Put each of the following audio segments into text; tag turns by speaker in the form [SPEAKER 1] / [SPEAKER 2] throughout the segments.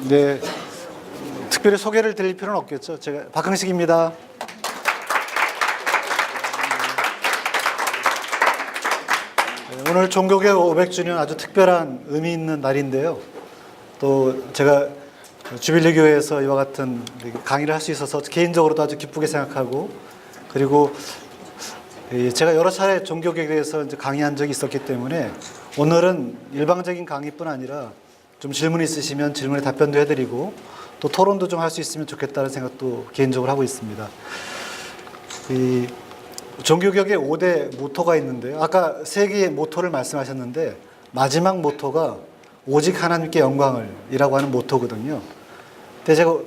[SPEAKER 1] 네, 특별히 소개를 드릴 필요는 없겠죠. 제가 박흥식입니다. 오늘 종교개혁 500주년 아주 특별한 의미 있는 날인데요. 또 제가 주빌리 교회에서 이와 같은 강의를 할 수 있어서 개인적으로도 아주 기쁘게 생각하고, 그리고 제가 여러 차례 종교개혁에 대해서 이제 강의한 적이 있었기 때문에 오늘은 일방적인 강의뿐 아니라 좀 질문 있으시면 질문에 답변도 해드리고 또 토론도 좀 할 수 있으면 좋겠다는 생각도 개인적으로 하고 있습니다. 이 종교개혁의 5대 모토가 있는데요. 아까 세 개의 모토를 말씀하셨는데 마지막 모토가 오직 하나님께 영광을 이라고 하는 모토거든요. 근데 제가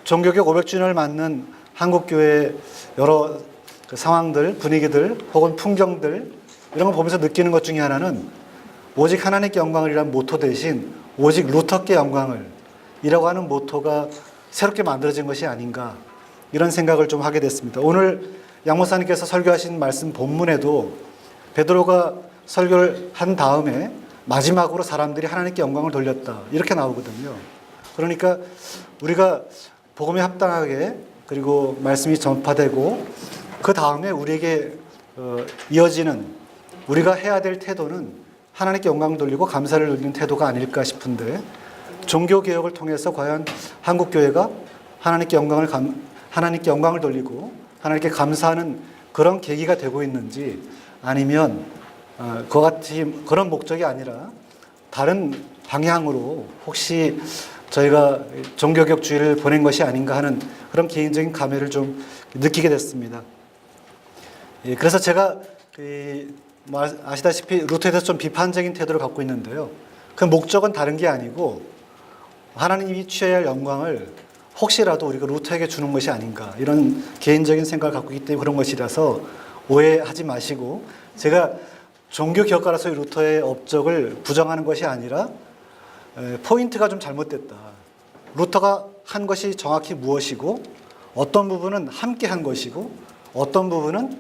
[SPEAKER 1] 종교개혁 500주년을 맞는 한국교회의 여러 상황들, 분위기들 혹은 풍경들 이런 걸 보면서 느끼는 것 중에 하나는 오직 하나님께 영광을이라는 모토 대신 오직 루터께 영광을 이라고 하는 모토가 새롭게 만들어진 것이 아닌가, 이런 생각을 좀 하게 됐습니다. 오늘 양 목사님께서 설교하신 말씀 본문에도 베드로가 설교를 한 다음에 마지막으로 사람들이 하나님께 영광을 돌렸다 이렇게 나오거든요. 그러니까 우리가 복음에 합당하게 그리고 말씀이 전파되고 그 다음에 우리에게 이어지는 우리가 해야 될 태도는 하나님께 영광을 돌리고 감사를 돌리는 태도가 아닐까 싶은데, 종교개혁을 통해서 과연 한국교회가 하나님께 영광을 돌리고 하나님께 감사하는 그런 계기가 되고 있는지, 아니면 그런 목적이 아니라 다른 방향으로 혹시 저희가 종교개혁 주의를 보낸 것이 아닌가 하는 그런 개인적인 감회를 좀 느끼게 됐습니다. 그래서 제가 아시다시피 루터에 대해서 좀 비판적인 태도를 갖고 있는데요. 그 목적은 다른 게 아니고 하나님이 취해야 할 영광을 혹시라도 우리가 루터에게 주는 것이 아닌가, 이런 개인적인 생각을 갖고 있기 때문에 그런 것이라서 오해하지 마시고, 제가 종교개혁가로서의 루터의 업적을 부정하는 것이 아니라 포인트가 좀 잘못됐다. 루터가 한 것이 정확히 무엇이고 어떤 부분은 함께 한 것이고 어떤 부분은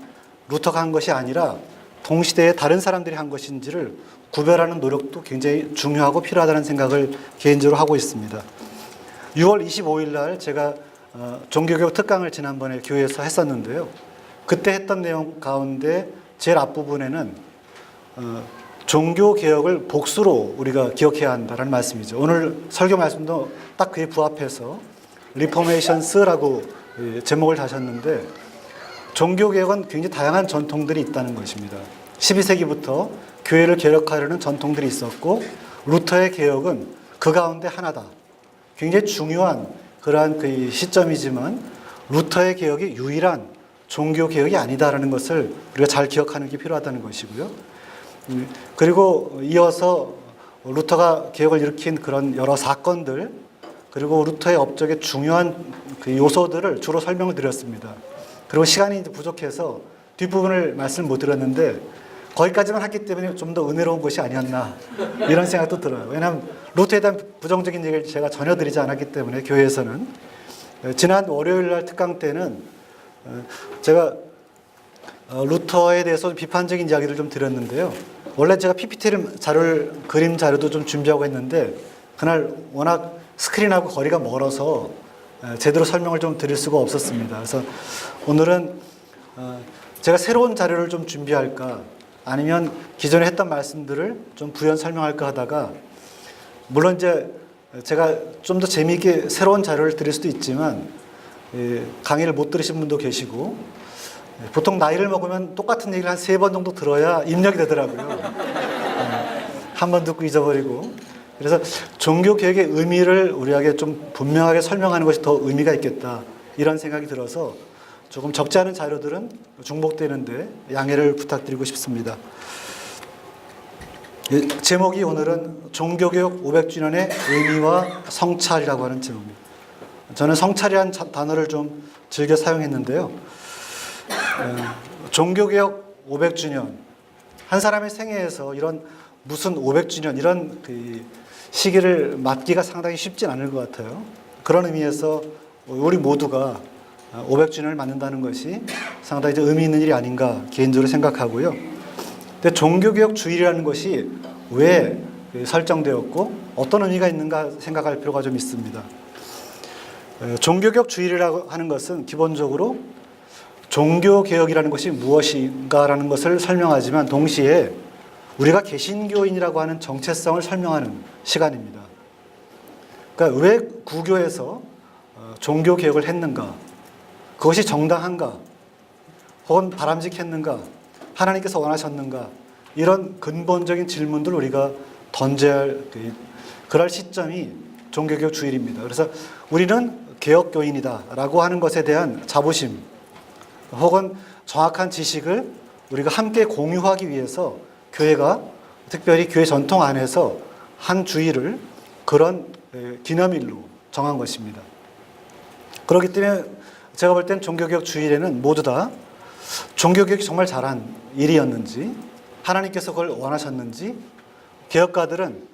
[SPEAKER 1] 루터가 한 것이 아니라 동시대에 다른 사람들이 한 것인지를 구별하는 노력도 굉장히 중요하고 필요하다는 생각을 개인적으로 하고 있습니다. 6월 25일 날 제가 종교개혁 특강을 지난번에 교회에서 했었는데요. 그때 했던 내용 가운데 제일 앞부분에는 종교개혁을 복수로 우리가 기억해야 한다는 말씀이죠. 오늘 설교 말씀도 딱 그에 부합해서 리포메이션스라고 제목을 다셨는데, 종교개혁은 굉장히 다양한 전통들이 있다는 것입니다. 12세기부터 교회를 개혁하려는 전통들이 있었고 루터의 개혁은 그 가운데 하나다. 굉장히 중요한 그러한 그 시점이지만 루터의 개혁이 유일한 종교개혁이 아니다라는 것을 우리가 잘 기억하는 게 필요하다는 것이고요. 그리고 이어서 루터가 개혁을 일으킨 그런 여러 사건들, 그리고 루터의 업적의 중요한 그 요소들을 주로 설명을 드렸습니다. 그리고 시간이 부족해서 뒷부분을 말씀을 못 드렸는데 거기까지만 했기 때문에 좀 더 은혜로운 것이 아니었나, 이런 생각도 들어요. 왜냐하면 루터에 대한 부정적인 얘기를 제가 전혀 드리지 않았기 때문에 교회에서는. 지난 월요일 날 특강 때는 제가 루터에 대해서 비판적인 이야기를 좀 드렸는데요. 원래 제가 PPT 그림 자료도 좀 준비하고 했는데 그날 워낙 스크린하고 거리가 멀어서 제대로 설명을 좀 드릴 수가 없었습니다. 그래서 오늘은 제가 새로운 자료를 좀 준비할까, 아니면 기존에 했던 말씀들을 좀 부연 설명할까 하다가, 물론 이제 제가 좀 더 재미있게 새로운 자료를 드릴 수도 있지만 강의를 못 들으신 분도 계시고, 보통 나이를 먹으면 똑같은 얘기를 한 3번 정도 들어야 입력이 되더라고요. 한 번 듣고 잊어버리고. 그래서 종교개혁의 의미를 우리에게 좀 분명하게 설명하는 것이 더 의미가 있겠다, 이런 생각이 들어서 조금 적지 않은 자료들은 중복되는데 양해를 부탁드리고 싶습니다. 제목이 오늘은 종교개혁 500주년의 의미와 성찰이라고 하는 제목입니다. 저는 성찰이라는 단어를 좀 즐겨 사용했는데요. 종교개혁 500주년, 한 사람의 생애에서 이런 무슨 500주년 이런 그 시기를 맞기가 상당히 쉽진 않을 것 같아요. 그런 의미에서 우리 모두가 500주년을 맞는다는 것이 상당히 의미 있는 일이 아닌가 개인적으로 생각하고요. 근데 종교개혁 주일이라는 것이 왜 설정되었고 어떤 의미가 있는가 생각할 필요가 좀 있습니다. 종교개혁주의라고 하는 것은 기본적으로 종교개혁이라는 것이 무엇인가라는 것을 설명하지만 동시에 우리가 개신교인이라고 하는 정체성을 설명하는 시간입니다. 그러니까 왜 구교에서 종교개혁을 했는가? 그것이 정당한가? 혹은 바람직했는가? 하나님께서 원하셨는가? 이런 근본적인 질문들을 우리가 던져야 할 그럴 시점이 종교개혁 주일입니다. 그래서 우리는 개혁교인이다라고 하는 것에 대한 자부심 혹은 정확한 지식을 우리가 함께 공유하기 위해서 교회가 특별히 교회 전통 안에서 한 주일을 그런 기념일로 정한 것입니다. 그렇기 때문에 제가 볼 땐 종교개혁 주일에는 모두 다 종교개혁이 정말 잘한 일이었는지 하나님께서 그걸 원하셨는지 개혁가들은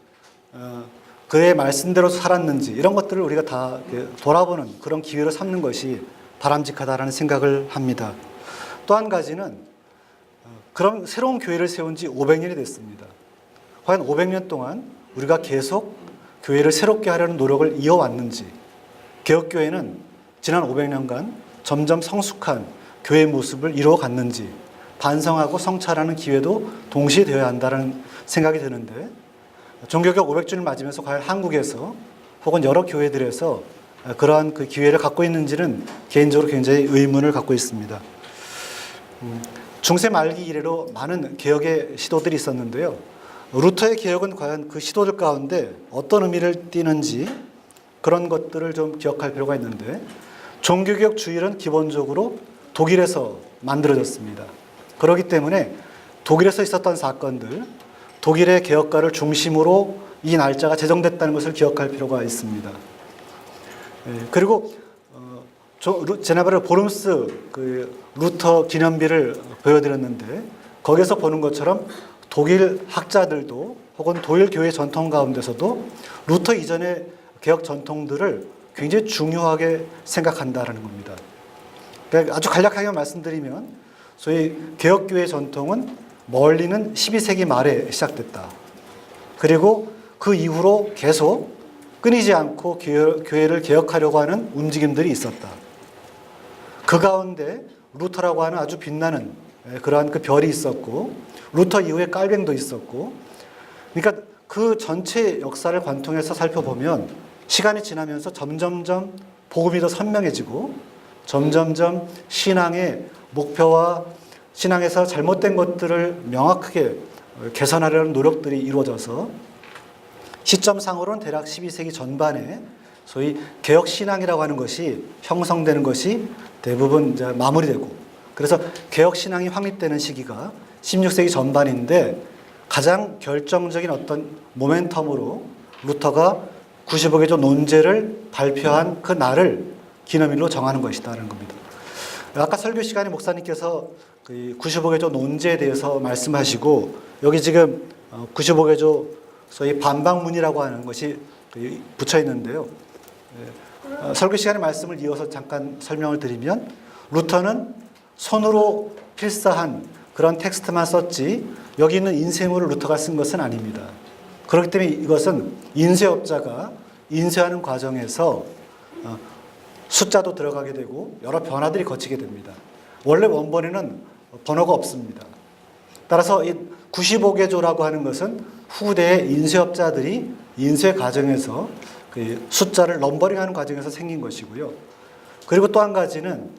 [SPEAKER 1] 그의 말씀대로 살았는지 이런 것들을 우리가 다 돌아보는 그런 기회로 삼는 것이 바람직하다라는 생각을 합니다. 또 한 가지는 그런 새로운 교회를 세운 지 500년이 됐습니다. 과연 500년 동안 우리가 계속 교회를 새롭게 하려는 노력을 이어왔는지 개혁교회는 지난 500년간 점점 성숙한 교회의 모습을 이루어갔는지 반성하고 성찰하는 기회도 동시에 되어야 한다는 생각이 드는데 종교개혁 500주년을 맞으면서 과연 한국에서 혹은 여러 교회들에서 그러한 그 기회를 갖고 있는지는 개인적으로 굉장히 의문을 갖고 있습니다. 중세 말기 이래로 많은 개혁의 시도들이 있었는데요. 루터의 개혁은 과연 그 시도들 가운데 어떤 의미를 띠는지 그런 것들을 좀 기억할 필요가 있는데 종교개혁 주일은 기본적으로 독일에서 만들어졌습니다. 그렇기 때문에 독일에서 있었던 사건들, 독일의 개혁가를 중심으로 이 날짜가 제정됐다는 것을 기억할 필요가 있습니다. 그리고 제네바르 보름스 그 루터 기념비를 보여드렸는데 거기서 보는 것처럼 독일 학자들도 혹은 독일 교회 전통 가운데서도 루터 이전의 개혁 전통들을 굉장히 중요하게 생각한다라는 겁니다. 그러니까 아주 간략하게 말씀드리면 소위 개혁교회 전통은 멀리는 12세기 말에 시작됐다. 그리고 그 이후로 계속 끊이지 않고 교회를 개혁하려고 하는 움직임들이 있었다. 그 가운데 루터라고 하는 아주 빛나는 그러한 그 별이 있었고 루터 이후에 깔뱅도 있었고 그러니까 그 전체 역사를 관통해서 살펴보면 시간이 지나면서 점점점 복음이 더 선명해지고 점점점 신앙의 목표와 신앙에서 잘못된 것들을 명확하게 개선하려는 노력들이 이루어져서 시점상으로는 대략 12세기 전반에 소위 개혁신앙이라고 하는 것이 형성되는 것이 대부분 이제 마무리되고 그래서 개혁신앙이 확립되는 시기가 16세기 전반인데 가장 결정적인 어떤 모멘텀으로 루터가 95개조 논제를 발표한 그 날을 기념일로 정하는 것이다라는 겁니다. 아까 설교 시간에 목사님께서 그 95개조 논제에 대해서 말씀하시고 여기 지금 95개조 소위 반박문이라고 하는 것이 붙여 있는데요. 설교 시간에 말씀을 이어서 잠깐 설명을 드리면 루터는 손으로 필사한 그런 텍스트만 썼지 여기 있는 인쇄물을 루터가 쓴 것은 아닙니다. 그렇기 때문에 이것은 인쇄업자가 인쇄하는 과정에서 숫자도 들어가게 되고 여러 변화들이 거치게 됩니다. 원래 원본에는 번호가 없습니다. 따라서 이 95개조라고 하는 것은 후대의 인쇄업자들이 인쇄 과정에서 그 숫자를 넘버링하는 과정에서 생긴 것이고요. 그리고 또 한 가지는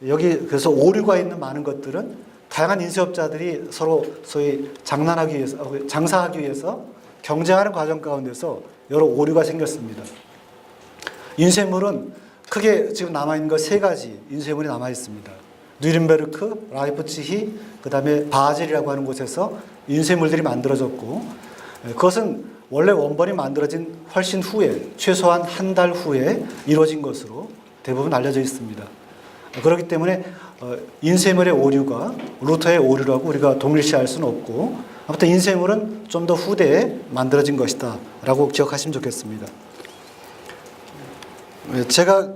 [SPEAKER 1] 여기 그래서 오류가 있는 많은 것들은 다양한 인쇄업자들이 서로 소위 장난하기 위해서 장사하기 위해서 경쟁하는 과정 가운데서 여러 오류가 생겼습니다. 인쇄물은 크게 지금 남아있는 것 세 가지 인쇄물이 남아있습니다. 뉘른베르크, 라이프치히, 그 다음에 바젤이라고 하는 곳에서 인쇄물들이 만들어졌고 그것은 원래 원본이 만들어진 훨씬 후에 최소한 한 달 후에 이루어진 것으로 대부분 알려져 있습니다. 그렇기 때문에 인쇄물의 오류가 루터의 오류라고 우리가 동일시할 수는 없고 아무튼 인쇄물은 좀 더 후대에 만들어진 것이다 라고 기억하시면 좋겠습니다. 제가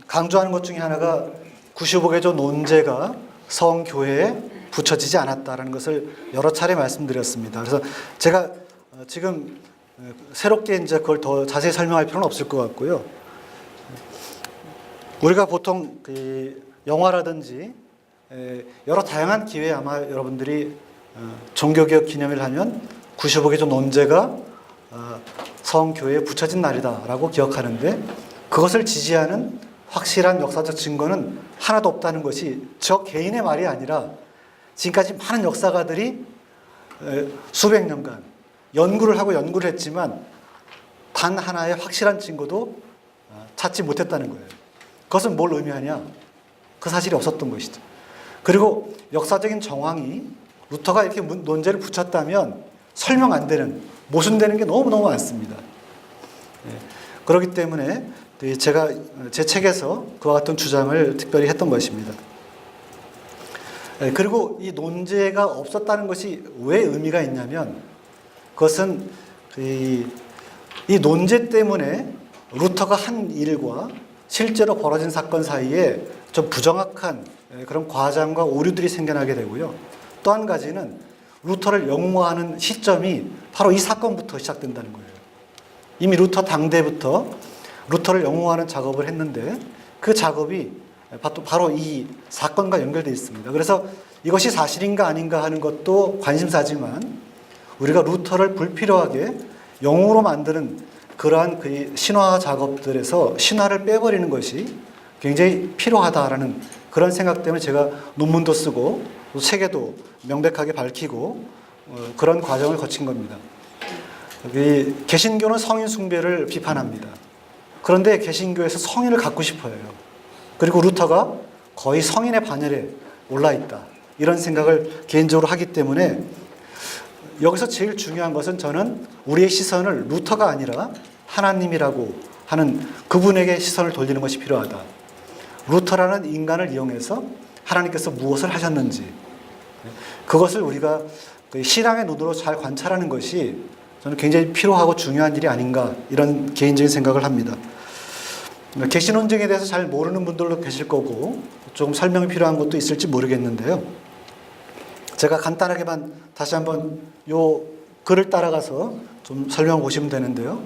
[SPEAKER 1] 강조하는 것 중에 하나가 95개조 논제가 성교회에 붙여지지 않았다는 것을 여러 차례 말씀드렸습니다. 그래서 제가 지금 새롭게 이제 그걸 더 자세히 설명할 필요는 없을 것 같고요. 우리가 보통 그 영화라든지 여러 다양한 기회에 아마 여러분들이 종교개혁 기념일 하면 95개 조 논제가 성교회에 붙여진 날이다라고 기억하는데, 그것을 지지하는 확실한 역사적 증거는 하나도 없다는 것이 저 개인의 말이 아니라 지금까지 많은 역사가들이 수백 년간 연구를 했지만 단 하나의 확실한 증거도 찾지 못했다는 거예요. 그것은 뭘 의미하냐? 그 사실이 없었던 것이죠. 그리고 역사적인 정황이 루터가 이렇게 논제를 붙였다면 설명 안 되는, 모순되는 게 너무너무 많습니다. 그렇기 때문에 제가 제 책에서 그와 같은 주장을 특별히 했던 것입니다. 그리고 이 논제가 없었다는 것이 왜 의미가 있냐면, 그것은 이 논제 때문에 루터가 한 일과 실제로 벌어진 사건 사이에 좀 부정확한 그런 과장과 오류들이 생겨나게 되고요. 또 한 가지는 루터를 영웅화하는 시점이 바로 이 사건부터 시작된다는 거예요. 이미 루터 당대부터 루터를 영웅화하는 작업을 했는데 그 작업이 바로 이 사건과 연결되어 있습니다. 그래서 이것이 사실인가 아닌가 하는 것도 관심사지만, 우리가 루터를 불필요하게 영웅으로 만드는 그러한 그 신화 작업들에서 신화를 빼버리는 것이 굉장히 필요하다라는 그런 생각 때문에 제가 논문도 쓰고 또 책에도 명백하게 밝히고 그런 과정을 거친 겁니다. 개신교는 성인 숭배를 비판합니다. 그런데 개신교에서 성인을 갖고 싶어요. 그리고 루터가 거의 성인의 반열에 올라 있다, 이런 생각을 개인적으로 하기 때문에 여기서 제일 중요한 것은, 저는 우리의 시선을 루터가 아니라 하나님이라고 하는 그분에게 시선을 돌리는 것이 필요하다. 루터라는 인간을 이용해서 하나님께서 무엇을 하셨는지, 그것을 우리가 신앙의 눈으로 잘 관찰하는 것이 저는 굉장히 필요하고 중요한 일이 아닌가, 이런 개인적인 생각을 합니다. 개신 논쟁에 대해서 잘 모르는 분들도 계실 거고 조금 설명이 필요한 것도 있을지 모르겠는데요. 제가 간단하게만 다시 한번 요 글을 따라가서 좀 설명 보시면 되는데요.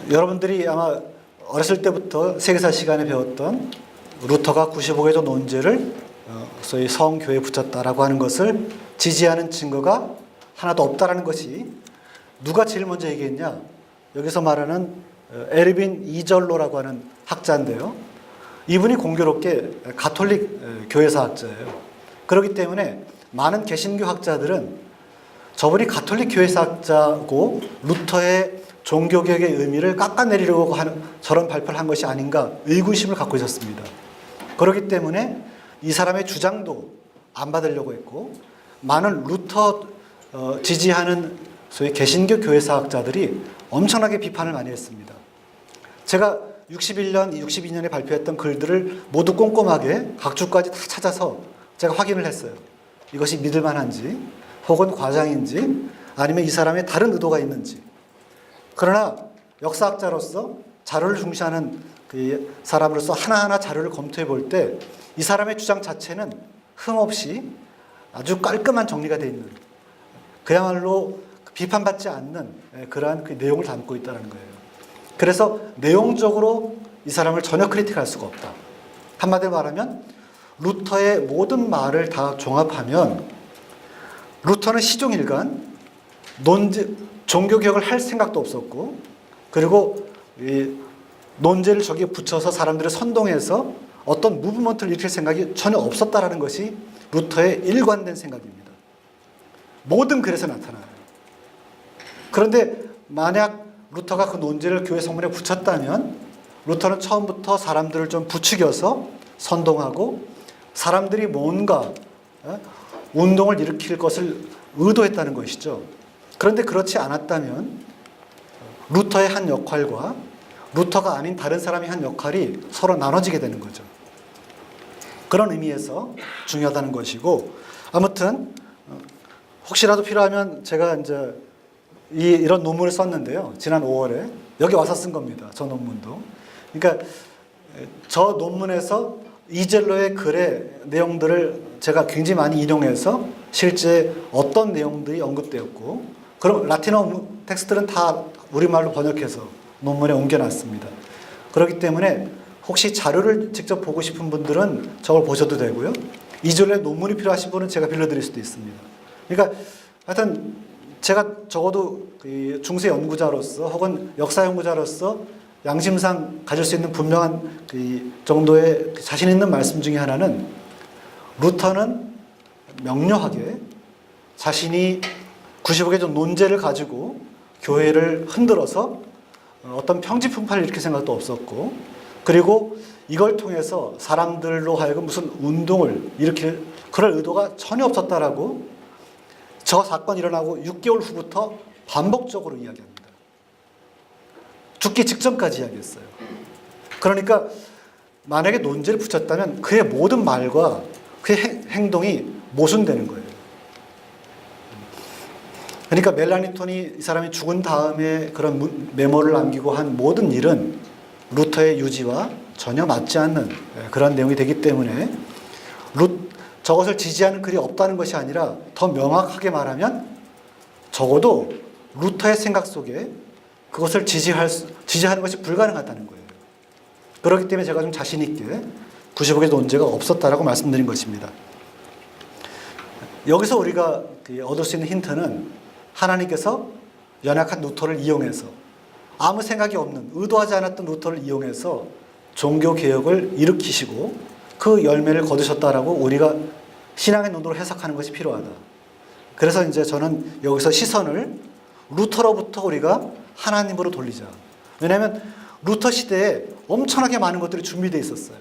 [SPEAKER 1] 여러분들이 아마 어렸을 때부터 세계사 시간에 배웠던 루터가 95개 조 논제를 소위 성교회에 붙였다라고 하는 것을 지지하는 증거가 하나도 없다라는 것이 누가 제일 먼저 얘기했냐? 여기서 말하는 에르빈 이절로라고 하는 학자인데요. 이분이 공교롭게 가톨릭 교회사 학자예요. 그렇기 때문에 많은 개신교 학자들은 저분이 가톨릭 교회사 학자고 루터의 종교개혁의 의미를 깎아내리려고 하는 저런 발표를 한 것이 아닌가 의구심을 갖고 있었습니다. 그렇기 때문에 이 사람의 주장도 안 받으려고 했고, 많은 루터 지지하는 소위 개신교 교회사 학자들이 엄청나게 비판을 많이 했습니다. 제가 61년, 62년에 발표했던 글들을 모두 꼼꼼하게 각 주까지 다 찾아서 제가 확인을 했어요. 이것이 믿을 만한지, 혹은 과장인지, 아니면 이 사람의 다른 의도가 있는지. 그러나 역사학자로서 자료를 중시하는 그 사람으로서 하나하나 자료를 검토해 볼 때 이 사람의 주장 자체는 흠없이 아주 깔끔한 정리가 되어 있는, 그야말로 비판받지 않는 그러한 그 내용을 담고 있다는 거예요. 그래서 내용적으로 이 사람을 전혀 크리틱할 수가 없다. 한마디로 말하면 루터의 모든 말을 다 종합하면 루터는 시종일관 종교개혁을 할 생각도 없었고, 그리고 이 논제를 저기에 붙여서 사람들을 선동해서 어떤 무브먼트를 일으킬 생각이 전혀 없었다라는 것이 루터의 일관된 생각입니다. 모든 글에서 나타나요. 그런데 만약 루터가 그 논제를 교회 성문에 붙였다면 루터는 처음부터 사람들을 좀 부추겨서 선동하고 사람들이 뭔가 운동을 일으킬 것을 의도했다는 것이죠. 그런데 그렇지 않았다면 루터의 한 역할과 루터가 아닌 다른 사람이 한 역할이 서로 나눠지게 되는 거죠. 그런 의미에서 중요하다는 것이고, 아무튼 혹시라도 필요하면 제가 이제 이런 논문을 썼는데요. 지난 5월에 여기 와서 쓴 겁니다. 저 논문도. 그러니까 저 논문에서 이젤로의 글의 내용들을 제가 굉장히 많이 인용해서 실제 어떤 내용들이 언급되었고 그럼 라틴어 텍스트는 다 우리말로 번역해서 논문에 옮겨놨습니다. 그렇기 때문에 혹시 자료를 직접 보고 싶은 분들은 저걸 보셔도 되고요. 이전에 논문이 필요하신 분은 제가 빌려드릴 수도 있습니다. 그러니까 하여튼 제가 적어도 중세 연구자로서 혹은 역사 연구자로서 양심상 가질 수 있는 분명한 정도의 자신 있는 말씀 중에 하나는, 루터는 명료하게 자신이 95개 종 논제를 가지고 교회를 흔들어서 어떤 평지풍파를 일으킬 생각도 없었고, 그리고 이걸 통해서 사람들로 하여금 무슨 운동을 일으킬 그럴 의도가 전혀 없었다라고 저 사건이 일어나고 6개월 후부터 반복적으로 이야기합니다. 죽기 직전까지 이야기했어요. 그러니까 만약에 논제를 붙였다면 그의 모든 말과 그의 행동이 모순되는 거예요. 그러니까 멜라니톤이 이 사람이 죽은 다음에 그런 메모를 남기고 한 모든 일은 루터의 유지와 전혀 맞지 않는 그런 내용이 되기 때문에 저것을 지지하는 글이 없다는 것이 아니라 더 명확하게 말하면 적어도 루터의 생각 속에 그것을 지지하는 것이 불가능하다는 거예요. 그렇기 때문에 제가 좀 자신 있게 95개 논제가 없었다라고 말씀드린 것입니다. 여기서 우리가 얻을 수 있는 힌트는 하나님께서 연약한 루터를 이용해서, 아무 생각이 없는, 의도하지 않았던 루터를 이용해서 종교 개혁을 일으키시고 그 열매를 거두셨다라고 우리가 신앙의 눈으로 해석하는 것이 필요하다. 그래서 이제 저는 여기서 시선을 루터로부터 우리가 하나님으로 돌리자. 왜냐하면 루터 시대에 엄청나게 많은 것들이 준비되어 있었어요.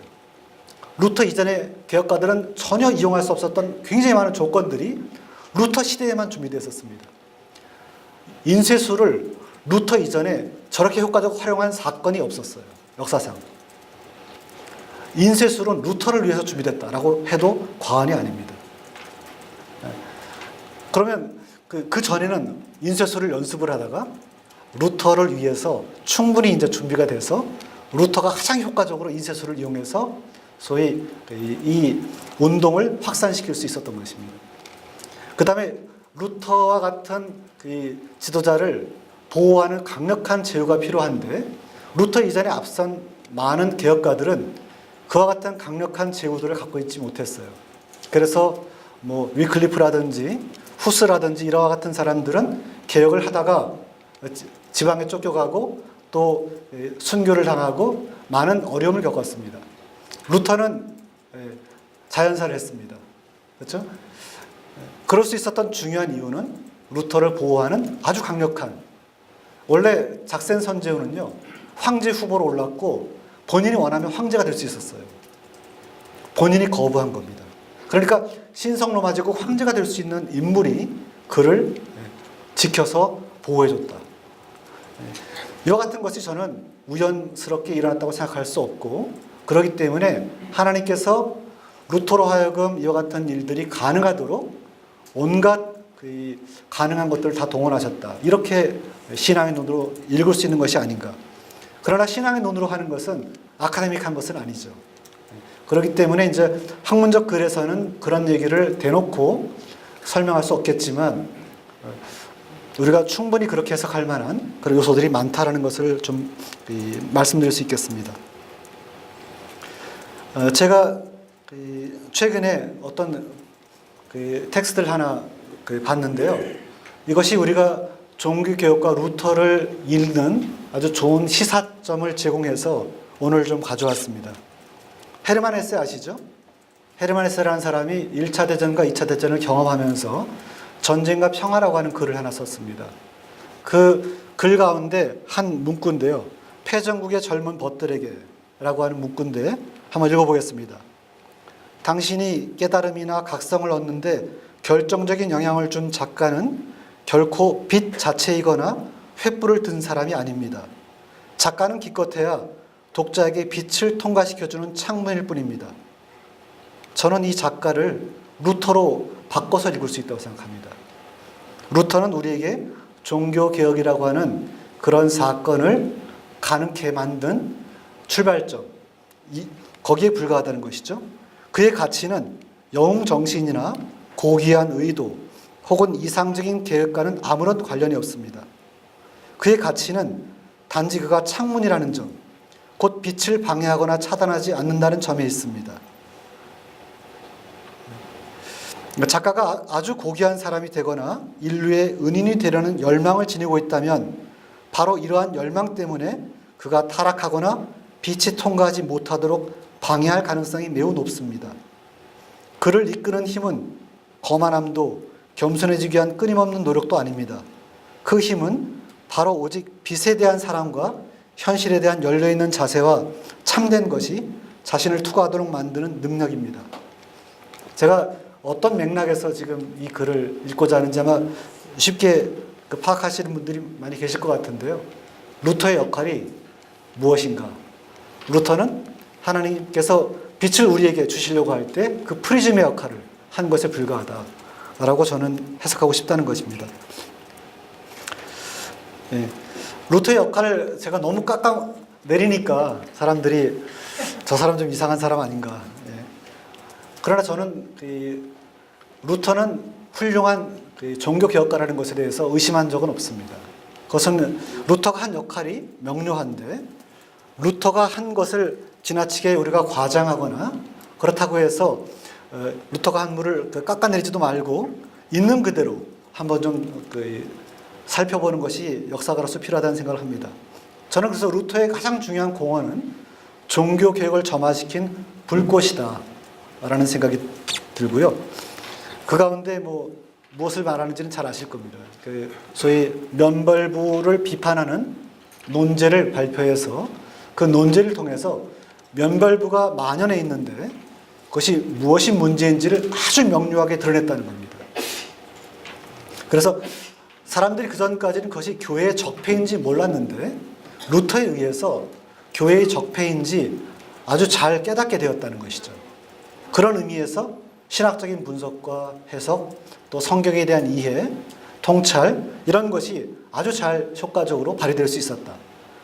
[SPEAKER 1] 루터 이전의 개혁가들은 전혀 이용할 수 없었던 굉장히 많은 조건들이 루터 시대에만 준비되어 있었습니다. 인쇄술을 루터 이전에 저렇게 효과적으로 활용한 사건이 없었어요. 역사상. 인쇄술은 루터를 위해서 준비됐다라고 해도 과언이 아닙니다. 그러면 그 전에는 인쇄술을 연습을 하다가 루터를 위해서 충분히 이제 준비가 돼서 루터가 가장 효과적으로 인쇄술을 이용해서 소위 이 운동을 확산시킬 수 있었던 것입니다. 그 다음에 루터와 같은 그 지도자를 보호하는 강력한 제후가 필요한데, 루터 이전에 앞선 많은 개혁가들은 그와 같은 강력한 제후들을 갖고 있지 못했어요. 그래서 뭐 위클리프라든지 후스라든지 이와 같은 사람들은 개혁을 하다가 지방에 쫓겨가고 또 순교를 당하고 많은 어려움을 겪었습니다. 루터는 자연사를 했습니다. 그렇죠? 그럴 수 있었던 중요한 이유는 루터를 보호하는 아주 강력한, 원래 작센 선제후는요 황제 후보로 올랐고 본인이 원하면 황제가 될 수 있었어요. 본인이 거부한 겁니다. 그러니까 신성 로마 제국 황제가 될 수 있는 인물이 그를 지켜서 보호해줬다. 이와 같은 것이 저는 우연스럽게 일어났다고 생각할 수 없고, 그렇기 때문에 하나님께서 루터로 하여금 이와 같은 일들이 가능하도록 온갖 가능한 것들을 다 동원하셨다. 이렇게 신앙의 눈으로 읽을 수 있는 것이 아닌가. 그러나 신앙의 눈으로 하는 것은 아카데믹한 것은 아니죠. 그렇기 때문에 이제 학문적 글에서는 그런 얘기를 대놓고 설명할 수 없겠지만, 우리가 충분히 그렇게 해석할 만한 그런 요소들이 많다라는 것을 좀 말씀드릴 수 있겠습니다. 제가 최근에 어떤 텍스트를 하나 봤는데요. 이것이 우리가 종교개혁과 루터를 읽는 아주 좋은 시사점을 제공해서 오늘 좀 가져왔습니다. 헤르만 헤세 아시죠? 헤르만 헤세라는 사람이 1차 대전과 2차 대전을 경험하면서 전쟁과 평화라고 하는 글을 하나 썼습니다. 그 글 가운데 한 문구인데요. 패전국의 젊은 벗들에게 라고 하는 문구인데 한번 읽어보겠습니다. 당신이 깨달음이나 각성을 얻는데 결정적인 영향을 준 작가는 결코 빛 자체이거나 횃불을 든 사람이 아닙니다. 작가는 기껏해야 독자에게 빛을 통과시켜주는 창문일 뿐입니다. 저는 이 작가를 루터로 바꿔서 읽을 수 있다고 생각합니다. 루터는 우리에게 종교개혁이라고 하는 그런 사건을 가능케 만든 출발점, 거기에 불과하다는 것이죠. 그의 가치는 영웅정신이나 고귀한 의도 혹은 이상적인 계획과는 아무런 관련이 없습니다. 그의 가치는 단지 그가 창문이라는 점, 곧 빛을 방해하거나 차단하지 않는다는 점에 있습니다. 작가가 아주 고귀한 사람이 되거나 인류의 은인이 되려는 열망을 지니고 있다면 바로 이러한 열망 때문에 그가 타락하거나 빛이 통과하지 못하도록 방해할 가능성이 매우 높습니다. 그를 이끄는 힘은 거만함도 겸손해지기 위한 끊임없는 노력도 아닙니다. 그 힘은 바로 오직 빛에 대한 사랑과 현실에 대한 열려있는 자세와 참된 것이 자신을 투과하도록 만드는 능력입니다. 제가 어떤 맥락에서 지금 이 글을 읽고자 하는지 아마 쉽게 파악하시는 분들이 많이 계실 것 같은데요. 루터의 역할이 무엇인가? 루터는 하나님께서 빛을 우리에게 주시려고 할 때 그 프리즘의 역할을 한 것에 불과하다라고 저는 해석하고 싶다는 것입니다. 예. 루터의 역할을 제가 너무 깎아 내리니까 사람들이 저 사람 좀 이상한 사람 아닌가. 예. 그러나 저는 루터는 훌륭한 종교 개혁가라는 것에 대해서 의심한 적은 없습니다. 그것은 루터가 한 역할이 명료한데 루터가 한 것을 지나치게 우리가 과장하거나 그렇다고 해서 루터가 한 물을 깎아내리지도 말고 있는 그대로 한번 좀 살펴보는 것이 역사가로서 필요하다는 생각을 합니다. 저는 그래서 루터의 가장 중요한 공헌은 종교 개혁을 점화시킨 불꽃이다 라는 생각이 들고요. 그 가운데 무엇을 말하는지는 잘 아실 겁니다. 소위 면벌부를 비판하는 논제를 발표해서 그 논제를 통해서 면벌부가 만연해 있는데 그것이 무엇이 문제인지를 아주 명료하게 드러냈다는 겁니다. 그래서 사람들이 그전까지는 그것이 교회의 적폐인지 몰랐는데 루터에 의해서 교회의 적폐인지 아주 잘 깨닫게 되었다는 것이죠. 그런 의미에서 신학적인 분석과 해석, 또 성경에 대한 이해, 통찰 이런 것이 아주 잘 효과적으로 발휘될 수 있었다.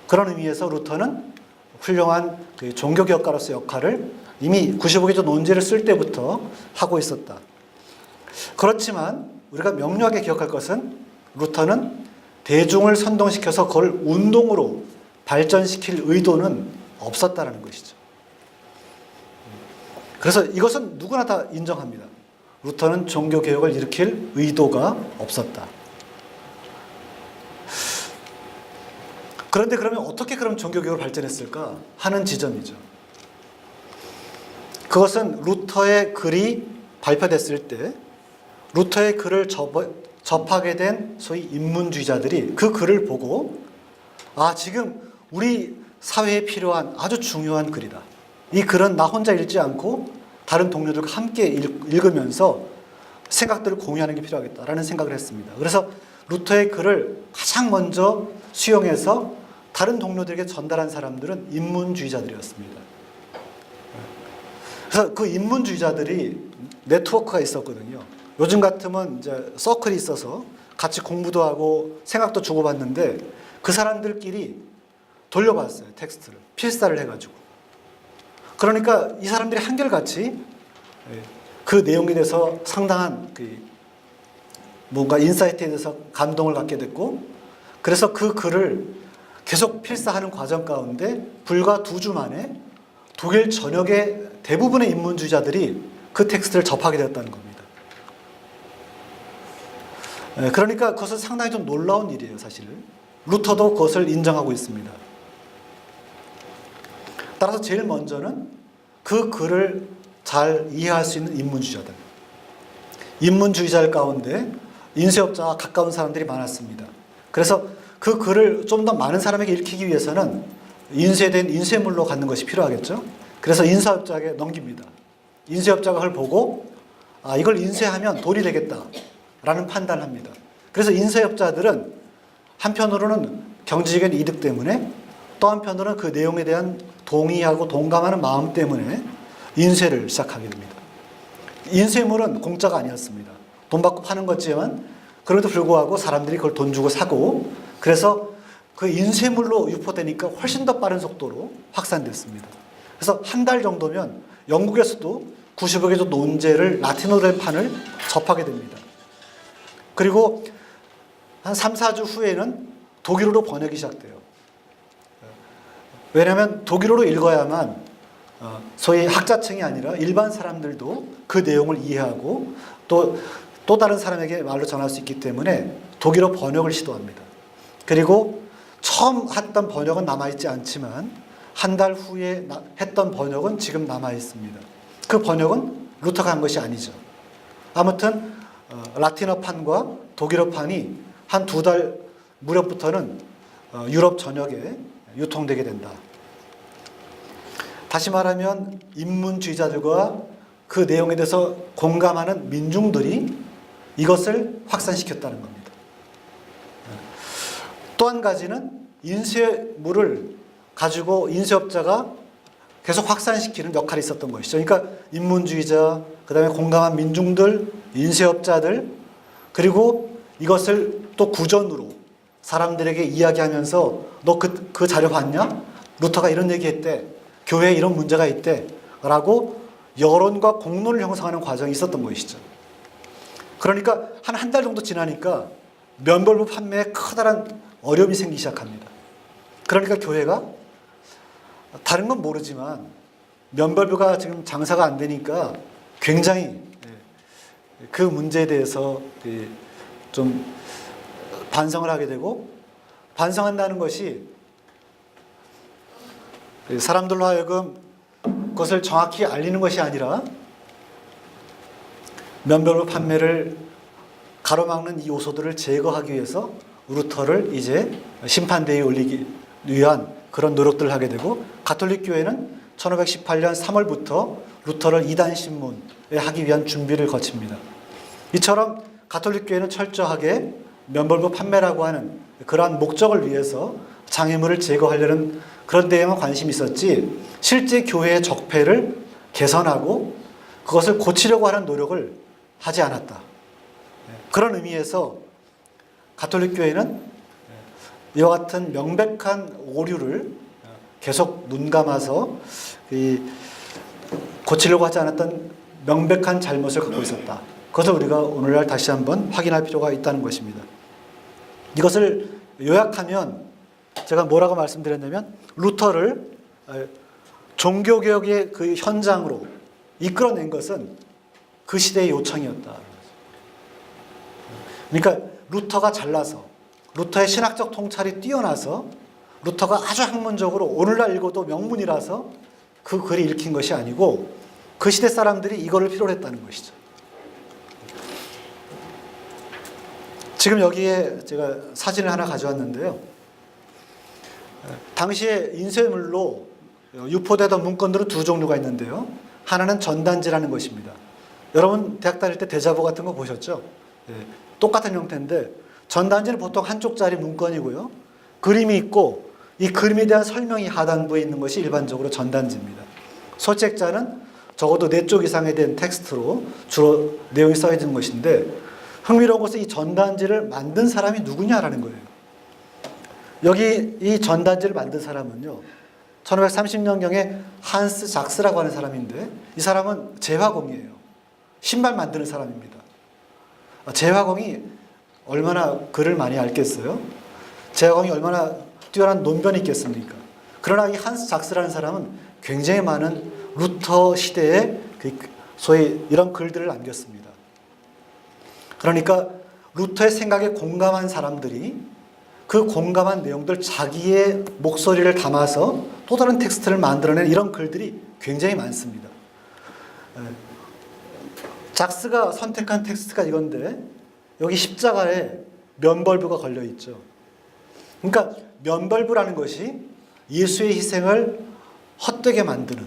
[SPEAKER 1] 그런 의미에서 루터는 훌륭한 종교개혁가로서 역할을 이미 95개조 논제를 쓸 때부터 하고 있었다. 그렇지만 우리가 명료하게 기억할 것은 루터는 대중을 선동시켜서 그걸 운동으로 발전시킬 의도는 없었다는 것이죠. 그래서 이것은 누구나 다 인정합니다. 루터는 종교개혁을 일으킬 의도가 없었다. 그런데 그러면 어떻게 그럼 종교개혁을 발전했을까 하는 지점이죠. 그것은 루터의 글이 발표됐을 때 루터의 글을 접하게 된 소위 인문주의자들이 그 글을 보고 지금 우리 사회에 필요한 아주 중요한 글이다. 이 글은 나 혼자 읽지 않고 다른 동료들과 함께 읽으면서 생각들을 공유하는 게 필요하겠다라는 생각을 했습니다. 그래서 루터의 글을 가장 먼저 수용해서 다른 동료들에게 전달한 사람들은 인문주의자들이었습니다. 그래서 그 인문주의자들이 네트워크가 있었거든요. 요즘 같으면 이제 서클이 있어서 같이 공부도 하고 생각도 주고받는데 그 사람들끼리 돌려봤어요. 텍스트를 필사를 해가지고. 그러니까 이 사람들이 한결같이 그 내용에 대해서 상당한 뭔가 인사이트에 대해서 감동을 갖게 됐고, 그래서 그 글을 계속 필사하는 과정 가운데 불과 2주 만에 독일 전역의 대부분의 인문주의자들이 그 텍스트를 접하게 되었다는 겁니다. 그러니까 그것은 상당히 좀 놀라운 일이에요, 사실. 루터도 그것을 인정하고 있습니다. 따라서 제일 먼저는 그 글을 잘 이해할 수 있는 인문주의자들. 인문주의자들 가운데 인쇄업자와 가까운 사람들이 많았습니다. 그래서 그 글을 좀 더 많은 사람에게 읽히기 위해서는 인쇄된 인쇄물로 갖는 것이 필요하겠죠. 그래서 인쇄업자에게 넘깁니다. 인쇄업자가 그걸 보고 이걸 인쇄하면 돈이 되겠다라는 판단을 합니다. 그래서 인쇄업자들은 한편으로는 경제적인 이득 때문에 또 한편으로는 그 내용에 대한 동의하고 동감하는 마음 때문에 인쇄를 시작하게 됩니다. 인쇄물은 공짜가 아니었습니다. 돈 받고 파는 거지만 그럼에도 불구하고 사람들이 그걸 돈 주고 사고, 그래서 그 인쇄물로 유포되니까 훨씬 더 빠른 속도로 확산됐습니다. 그래서 한 달 정도면 영국에서도 95개조 논제를 라틴어로 된 판을 접하게 됩니다. 그리고 한 3, 4주 후에는 독일어로 번역이 시작돼요. 왜냐하면 독일어로 읽어야만 소위 학자층이 아니라 일반 사람들도 그 내용을 이해하고 또 다른 사람에게 말로 전할 수 있기 때문에 독일어 번역을 시도합니다. 그리고 처음 했던 번역은 남아있지 않지만 한 달 후에 했던 번역은 지금 남아있습니다. 그 번역은 루터가 한 것이 아니죠. 아무튼 라틴어판과 독일어판이 한 2달 무렵부터는 유럽 전역에 유통되게 된다. 다시 말하면 인문주의자들과 그 내용에 대해서 공감하는 민중들이 이것을 확산시켰다는 겁니다. 또 한 가지는 인쇄물을 가지고 인쇄업자가 계속 확산시키는 역할이 있었던 것이죠. 그러니까 인문주의자, 그 다음에 공감한 민중들, 인쇄업자들, 그리고 이것을 또 구전으로 사람들에게 이야기하면서 너 그 자료 봤냐? 루터가 이런 얘기했대. 교회에 이런 문제가 있대. 라고 여론과 공론을 형성하는 과정이 있었던 것이죠. 그러니까 한 달 정도 지나니까 면벌부 판매에 커다란 어려움이 생기기 시작합니다. 그러니까 교회가 다른 건 모르지만 면벌부가 지금 장사가 안 되니까 굉장히 그 문제에 대해서 좀 반성을 하게 되고, 반성한다는 것이 사람들로 하여금 그것을 정확히 알리는 것이 아니라 면벌부 판매를 가로막는 이 요소들을 제거하기 위해서 루터를 이제 심판대에 올리기 위한 그런 노력들을 하게 되고, 가톨릭 교회는 1518년 3월부터 루터를 이단 신문에 하기 위한 준비를 거칩니다. 이처럼 가톨릭 교회는 철저하게 면벌부 판매라고 하는 그러한 목적을 위해서 장애물을 제거하려는 그런 데에만 관심이 있었지, 실제 교회의 적폐를 개선하고 그것을 고치려고 하는 노력을 하지 않았다. 그런 의미에서 가톨릭 교회는 이와 같은 명백한 오류를 계속 눈감아서 고치려고 하지 않았던 명백한 잘못을 갖고 있었다. 그것을 우리가 오늘날 다시 한번 확인할 필요가 있다는 것입니다. 이것을 요약하면 제가 뭐라고 말씀드렸냐면, 루터를 종교개혁의 그 현장으로 이끌어낸 것은 그 시대의 요청이었다. 그러니까 루터가 잘나서, 루터의 신학적 통찰이 뛰어나서, 루터가 아주 학문적으로 오늘날 읽어도 명문이라서 그 글이 읽힌 것이 아니고 그 시대 사람들이 이거를 필요로 했다는 것이죠. 지금 여기에 제가 사진을 하나 가져왔는데요. 당시에 인쇄물로 유포되던 문건들은 두 종류가 있는데요. 하나는 전단지라는 것입니다. 여러분 대학 다닐 때 대자보 같은 거 보셨죠? 똑같은 형태인데 전단지는 보통 한쪽짜리 문건이고요. 그림이 있고 이 그림에 대한 설명이 하단부에 있는 것이 일반적으로 전단지입니다. 소책자는 적어도 4쪽 이상에 대한 텍스트로 주로 내용이 써있는 것인데, 흥미로운 것은 이 전단지를 만든 사람이 누구냐라는 거예요. 여기 이 전단지를 만든 사람은요, 1530년경에 한스 작스라고 하는 사람인데, 이 사람은 제화공이에요. 신발 만드는 사람입니다. 제화공이 얼마나 글을 많이 읽겠어요? 제화공이 얼마나 뛰어난 논변이 있겠습니까? 그러나 이 한스 작스라는 사람은 굉장히 많은 루터 시대에 소위 이런 글들을 남겼습니다. 그러니까 루터의 생각에 공감한 사람들이 그 공감한 내용들 자기의 목소리를 담아서 또 다른 텍스트를 만들어낸 이런 글들이 굉장히 많습니다. 작스가 선택한 텍스트가 이건데 여기 십자가에 면벌부가 걸려 있죠. 그러니까 면벌부라는 것이 예수의 희생을 헛되게 만드는,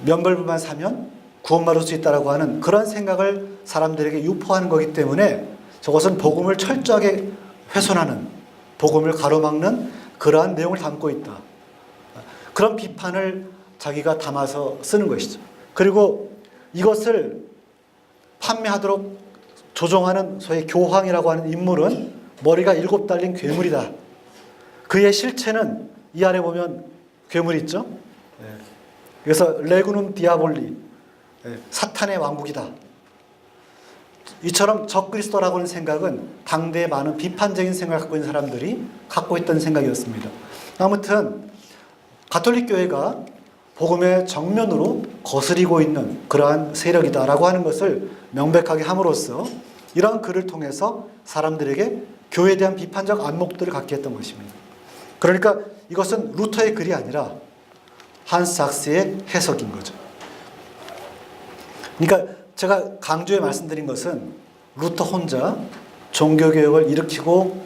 [SPEAKER 1] 면벌부만 사면 구원받을 수 있다라고 하는 그런 생각을 사람들에게 유포하는 거기 때문에 저것은 복음을 철저하게 훼손하는, 복음을 가로막는 그러한 내용을 담고 있다. 그런 비판을 자기가 담아서 쓰는 것이죠. 그리고 이것을 판매하도록 조종하는 소위 교황이라고 하는 인물은 머리가 7 달린 괴물이다. 그의 실체는 이 아래 보면 괴물 있죠? 그래서 레구눔 디아볼리, 사탄의 왕국이다. 이처럼 적그리스도라고 하는 생각은 당대의 많은 비판적인 생각을 갖고 있는 사람들이 갖고 있던 생각이었습니다. 아무튼 가톨릭 교회가 복음의 정면으로 거스리고 있는 그러한 세력이다라고 하는 것을 명백하게 함으로써 이러한 글을 통해서 사람들에게 교회에 대한 비판적 안목들을 갖게 했던 것입니다. 그러니까 이것은 루터의 글이 아니라 한스 작스의 해석인 거죠. 그러니까 제가 강조해 말씀드린 것은 루터 혼자 종교개혁을 일으키고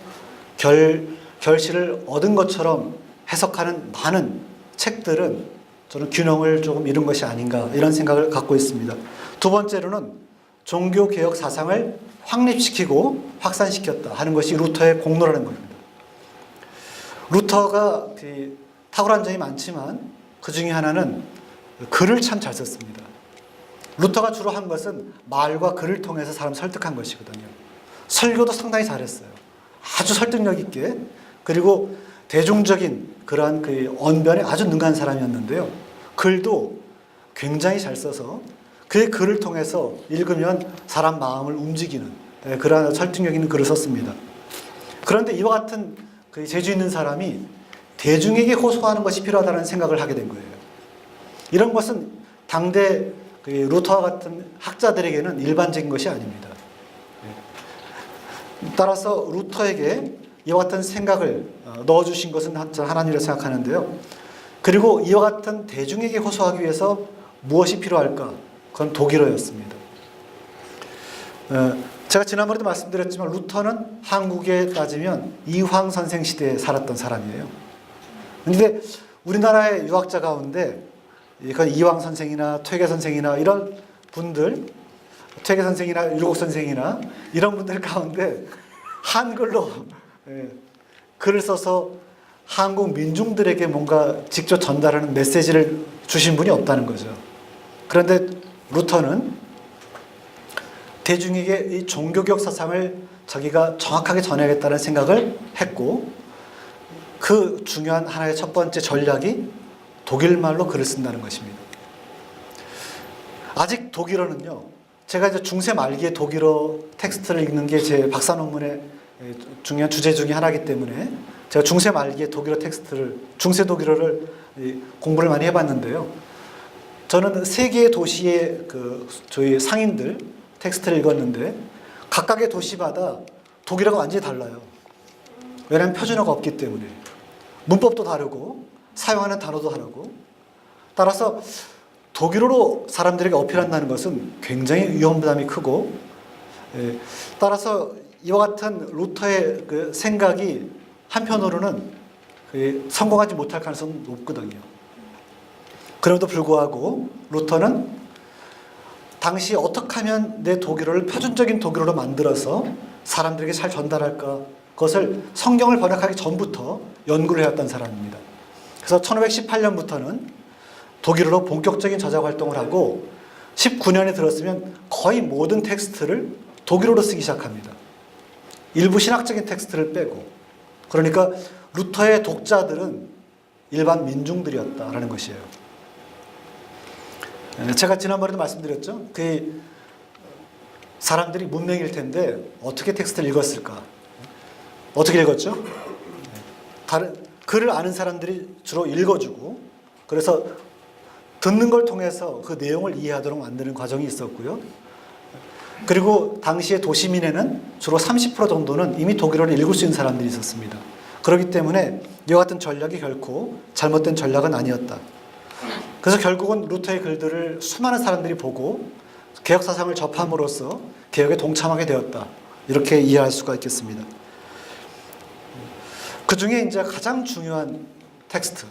[SPEAKER 1] 결실을 얻은 것처럼 해석하는 많은 책들은 저는 균형을 조금 잃은 것이 아닌가 이런 생각을 갖고 있습니다. 두 번째로는 종교개혁 사상을 확립시키고 확산시켰다 하는 것이 루터의 공로라는 겁니다. 루터가 탁월한 점이 많지만 그 중에 하나는 글을 참 잘 썼습니다. 루터가 주로 한 것은 말과 글을 통해서 사람 설득한 것이거든요. 설교도 상당히 잘했어요. 아주 설득력 있게. 그리고 대중적인 그러한 그 언변에 아주 능한 사람이었는데요. 글도 굉장히 잘 써서 그의 글을 통해서 읽으면 사람 마음을 움직이는 그러한 설득력 있는 글을 썼습니다. 그런데 이와 같은 그 재주 있는 사람이 대중에게 호소하는 것이 필요하다는 생각을 하게 된 거예요. 이런 것은 당대 루터와 같은 학자들에게는 일반적인 것이 아닙니다. 따라서 루터에게 이와 같은 생각을 넣어주신 것은 하나님이라고 생각하는데요. 그리고 이와 같은 대중에게 호소하기 위해서 무엇이 필요할까? 그건 독일어였습니다. 제가 지난번에도 말씀드렸지만 루터는 한국에 따지면 이황 선생 시대에 살았던 사람이에요. 그런데 우리나라의 유학자 가운데 이황 선생이나 퇴계 선생이나 이런 분들, 퇴계 선생이나 율곡 선생이나 이런 분들 가운데 한글로 글을 써서 한국 민중들에게 뭔가 직접 전달하는 메시지를 주신 분이 없다는 거죠. 그런데 루터는 대중에게 이 종교개혁 사상을 자기가 정확하게 전해야겠다는 생각을 했고 그 중요한 하나의 첫 번째 전략이 독일말로 글을 쓴다는 것입니다. 아직 독일어는요, 제가 이제 중세 말기에 독일어 텍스트를 읽는 게 제 박사 논문의 중요한 주제 중에 하나이기 때문에 제가 중세 말기에 독일어 텍스트를, 중세 독일어를 공부를 많이 해봤는데요. 저는 세 개의 도시의 저희 상인들 텍스트를 읽었는데 각각의 도시마다 독일어가 완전히 달라요. 왜냐하면 표준어가 없기 때문에. 문법도 다르고 사용하는 단어도 다르고. 따라서 독일어로 사람들에게 어필한다는 것은 굉장히 위험 부담이 크고, 따라서 이와 같은 루터의 그 생각이 한편으로는 성공하지 못할 가능성은 높거든요. 그럼에도 불구하고 루터는 당시 어떻게 하면 내 독일어를 표준적인 독일어로 만들어서 사람들에게 잘 전달할까, 그것을 성경을 번역하기 전부터 연구를 해왔던 사람입니다. 그래서 1518년부터는 독일어로 본격적인 저작 활동을 하고 19년에 들었으면 거의 모든 텍스트를 독일어로 쓰기 시작합니다. 일부 신학적인 텍스트를 빼고. 그러니까 루터의 독자들은 일반 민중들이었다라는 것이에요. 제가 지난번에도 말씀드렸죠. 그 사람들이 문맹일 텐데 어떻게 텍스트를 읽었을까? 어떻게 읽었죠? 글을 아는 사람들이 주로 읽어주고, 그래서 듣는 걸 통해서 그 내용을 이해하도록 만드는 과정이 있었고요. 그리고 당시의 도시민에는 주로 30% 정도는 이미 독일어를 읽을 수 있는 사람들이 있었습니다. 그렇기 때문에 이와 같은 전략이 결코 잘못된 전략은 아니었다. 그래서 결국은 루터의 글들을 수많은 사람들이 보고 개혁 사상을 접함으로써 개혁에 동참하게 되었다. 이렇게 이해할 수가 있겠습니다. 그 중에 이제 가장 중요한 텍스트,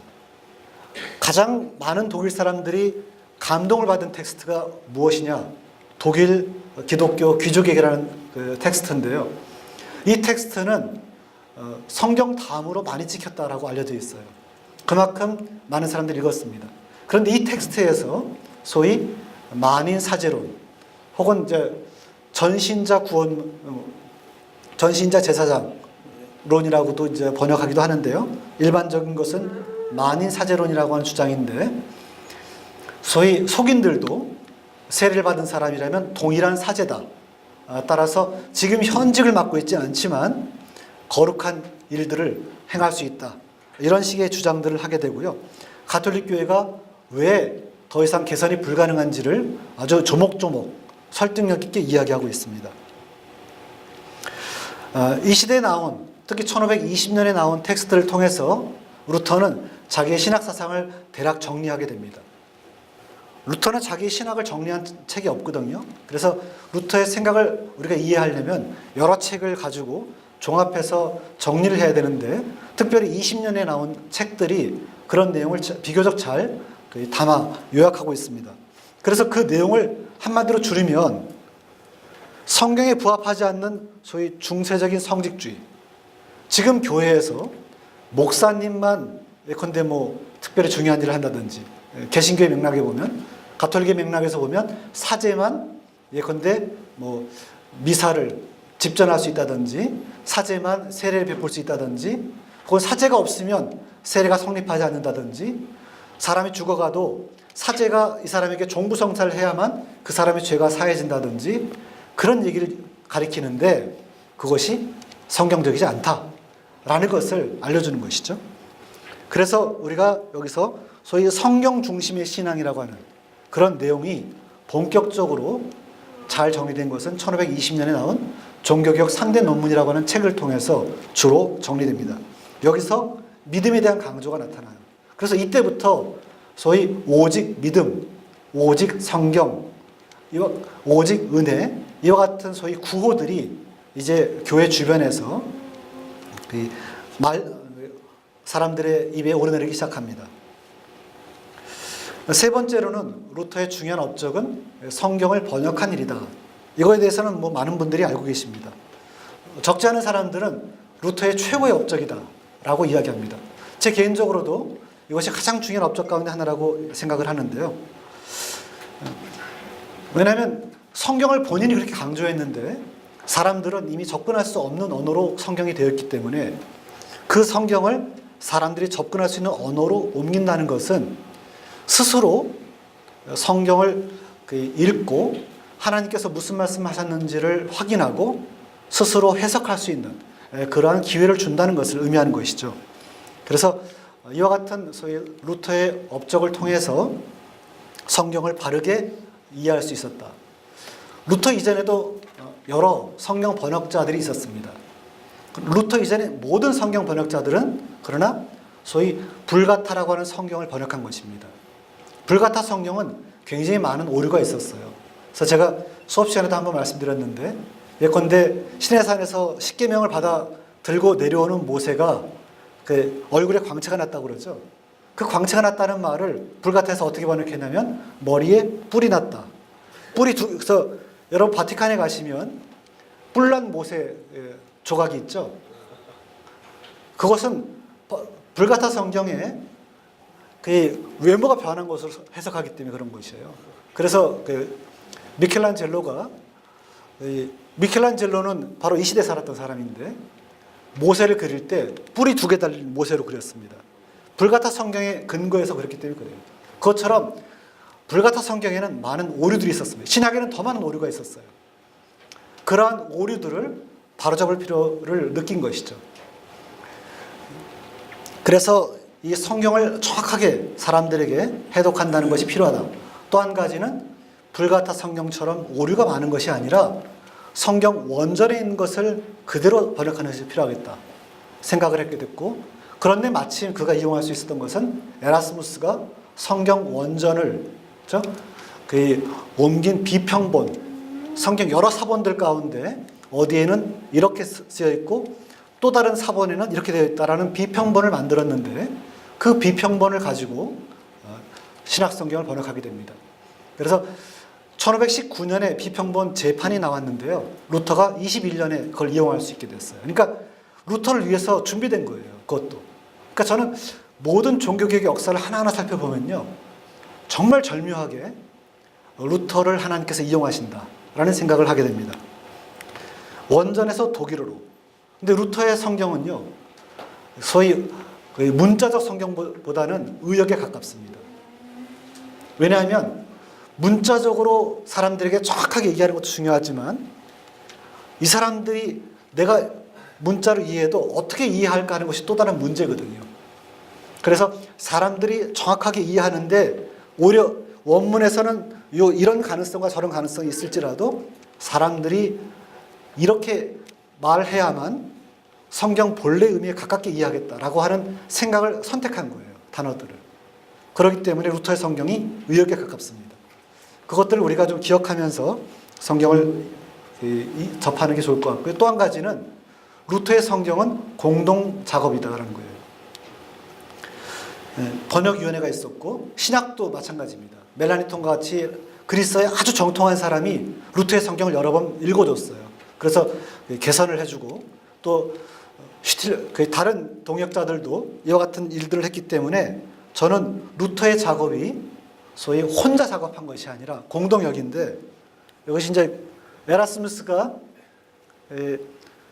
[SPEAKER 1] 가장 많은 독일 사람들이 감동을 받은 텍스트가 무엇이냐? 독일 기독교 귀족에게라는 그 텍스트인데요. 이 텍스트는 성경 다음으로 많이 찍혔다라고 알려져 있어요. 그만큼 많은 사람들이 읽었습니다. 그런데 이 텍스트에서 소위 만인 사제론 혹은 이제 전신자 제사장론이라고도 이제 번역하기도 하는데요. 일반적인 것은 만인 사제론이라고 하는 주장인데, 소위 속인들도 세례를 받은 사람이라면 동일한 사제다. 따라서 지금 현직을 맡고 있지 않지만 거룩한 일들을 행할 수 있다. 이런 식의 주장들을 하게 되고요. 가톨릭 교회가 왜 더 이상 개선이 불가능한지를 아주 조목조목 설득력 있게 이야기하고 있습니다. 이 시대에 나온, 특히 1520년에 나온 텍스트를 통해서 루터는 자기의 신학 사상을 대략 정리하게 됩니다. 루터는 자기의 신학을 정리한 책이 없거든요. 그래서 루터의 생각을 우리가 이해하려면 여러 책을 가지고 종합해서 정리를 해야 되는데, 특별히 20년에 나온 책들이 그런 내용을 비교적 잘 담아 요약하고 있습니다. 그래서 그 내용을 한마디로 줄이면 성경에 부합하지 않는 소위 중세적인 성직주의, 지금 교회에서 목사님만 예컨대 특별히 중요한 일을 한다든지, 개신교의 맥락에 보면, 가톨릭의 맥락에서 보면 사제만 예컨대 미사를 집전할 수 있다든지, 사제만 세례를 베풀 수 있다든지, 혹은 사제가 없으면 세례가 성립하지 않는다든지, 사람이 죽어가도 사제가 이 사람에게 종부성사를 해야만 그 사람의 죄가 사해진다든지, 그런 얘기를 가리키는데 그것이 성경적이지 않다라는 것을 알려주는 것이죠. 그래서 우리가 여기서 소위 성경 중심의 신앙이라고 하는 그런 내용이 본격적으로 잘 정리된 것은 1520년에 나온 종교개혁 3대 논문이라고 하는 책을 통해서 주로 정리됩니다. 여기서 믿음에 대한 강조가 나타나요. 그래서 이때부터 소위 오직 믿음, 오직 성경, 오직 은혜, 이와 같은 소위 구호들이 이제 교회 주변에서 사람들의 입에 오르내리기 시작합니다. 세 번째로는 루터의 중요한 업적은 성경을 번역한 일이다. 이거에 대해서는 많은 분들이 알고 계십니다. 적지 않은 사람들은 루터의 최고의 업적이다 라고 이야기합니다. 제 개인적으로도 이것이 가장 중요한 업적 가운데 하나라고 생각을 하는데요. 왜냐하면 성경을 본인이 그렇게 강조했는데 사람들은 이미 접근할 수 없는 언어로 성경이 되어 있기 때문에 그 성경을 사람들이 접근할 수 있는 언어로 옮긴다는 것은 스스로 성경을 읽고 하나님께서 무슨 말씀하셨는지를 확인하고 스스로 해석할 수 있는 그러한 기회를 준다는 것을 의미하는 것이죠. 그래서 이와 같은 소위 루터의 업적을 통해서 성경을 바르게 이해할 수 있었다. 루터 이전에도 여러 성경 번역자들이 있었습니다. 루터 이전에 모든 성경 번역자들은 그러나 소위 불가타라고 하는 성경을 번역한 것입니다. 불가타 성경은 굉장히 많은 오류가 있었어요. 그래서 제가 수업 시간에도 한번 말씀드렸는데, 예컨대 시내산에서 십계명을 받아 들고 내려오는 모세가 그 얼굴에 광채가 났다고 그러죠. 그 광채가 났다는 말을 불가타에서 어떻게 번역했냐면 머리에 뿔이 났다. 그래서 여러분 바티칸에 가시면 뿔난 모세 조각이 있죠. 그것은 불가타 성경에 그 외모가 변한 것으로 해석하기 때문에 그런 것이에요. 그래서 미켈란젤로는 바로 이 시대에 살았던 사람인데 모세를 그릴 때 뿔이 2개 달린 모세로 그렸습니다. 불가타 성경에 근거해서 그랬기 때문에 그래요. 그것처럼 불가타 성경에는 많은 오류들이 있었습니다. 신약에는 더 많은 오류가 있었어요. 그러한 오류들을 바로잡을 필요를 느낀 것이죠. 그래서 이 성경을 정확하게 사람들에게 해독한다는 것이 필요하다. 또 한 가지는 불가타 성경처럼 오류가 많은 것이 아니라 성경 원전에 있는 것을 그대로 번역하는 것이 필요하겠다 생각을 했게 됐고, 그런데 마침 그가 이용할 수 있었던 것은 에라스무스가 성경 원전을 옮긴 비평본, 성경 여러 사본들 가운데 어디에는 이렇게 쓰여 있고 또 다른 사본에는 이렇게 되어 있다라는 비평본을 만들었는데, 그 비평본을 가지고 신약 성경을 번역하게 됩니다. 그래서 1519년에 비평본 재판이 나왔는데요. 루터가 21년에 그걸 이용할 수 있게 됐어요. 그러니까 루터를 위해서 준비된 거예요. 그것도. 그러니까 저는 모든 종교개혁의 역사를 하나하나 살펴보면요, 정말 절묘하게 루터를 하나님께서 이용하신다라는 생각을 하게 됩니다. 원전에서 독일어로. 근데 루터의 성경은요, 소위 문자적 성경보다는 의역에 가깝습니다. 왜냐하면 문자적으로 사람들에게 정확하게 얘기하는 것도 중요하지만 이 사람들이 내가 문자를 이해해도 어떻게 이해할까 하는 것이 또 다른 문제거든요. 그래서 사람들이 정확하게 이해하는데 오히려 원문에서는 이런 가능성과 저런 가능성이 있을지라도 사람들이 이렇게 말해야만 성경 본래 의미에 가깝게 이해하겠다라고 하는 생각을 선택한 거예요. 단어들을. 그렇기 때문에 루터의 성경이 의역에 가깝습니다. 그것들을 우리가 좀 기억하면서 성경을 접하는 게 좋을 것 같고요. 또 한 가지는 루터의 성경은 공동 작업이다라는 거예요. 번역위원회가 있었고 신학도 마찬가지입니다. 멜라니톤과 같이 그리스어에 아주 정통한 사람이 루터의 성경을 여러 번 읽어줬어요. 그래서 개선을 해주고 또 다른 동역자들도 이와 같은 일들을 했기 때문에 저는 루터의 작업이 소위 혼자 작업한 것이 아니라 공동역인데 이것이 이제 에라스무스가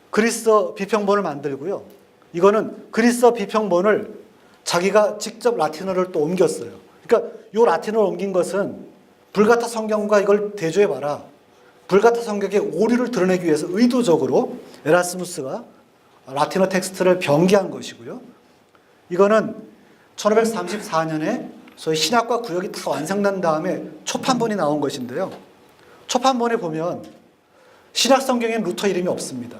[SPEAKER 1] 그리스어 비평본을 만들고요. 이거는 그리스어 비평본을 자기가 직접 라틴어를 또 옮겼어요. 그러니까 이 라틴어를 옮긴 것은 불가타 성경과 이걸 대조해봐라. 불가타 성경의 오류를 드러내기 위해서 의도적으로 에라스무스가 라틴어 텍스트를 변기한 것이고요. 이거는 1534년에 소위 신학과 구역이 다 완성된 다음에 초판본이 나온 것인데요. 초판본에 보면 신학 성경에는 루터 이름이 없습니다.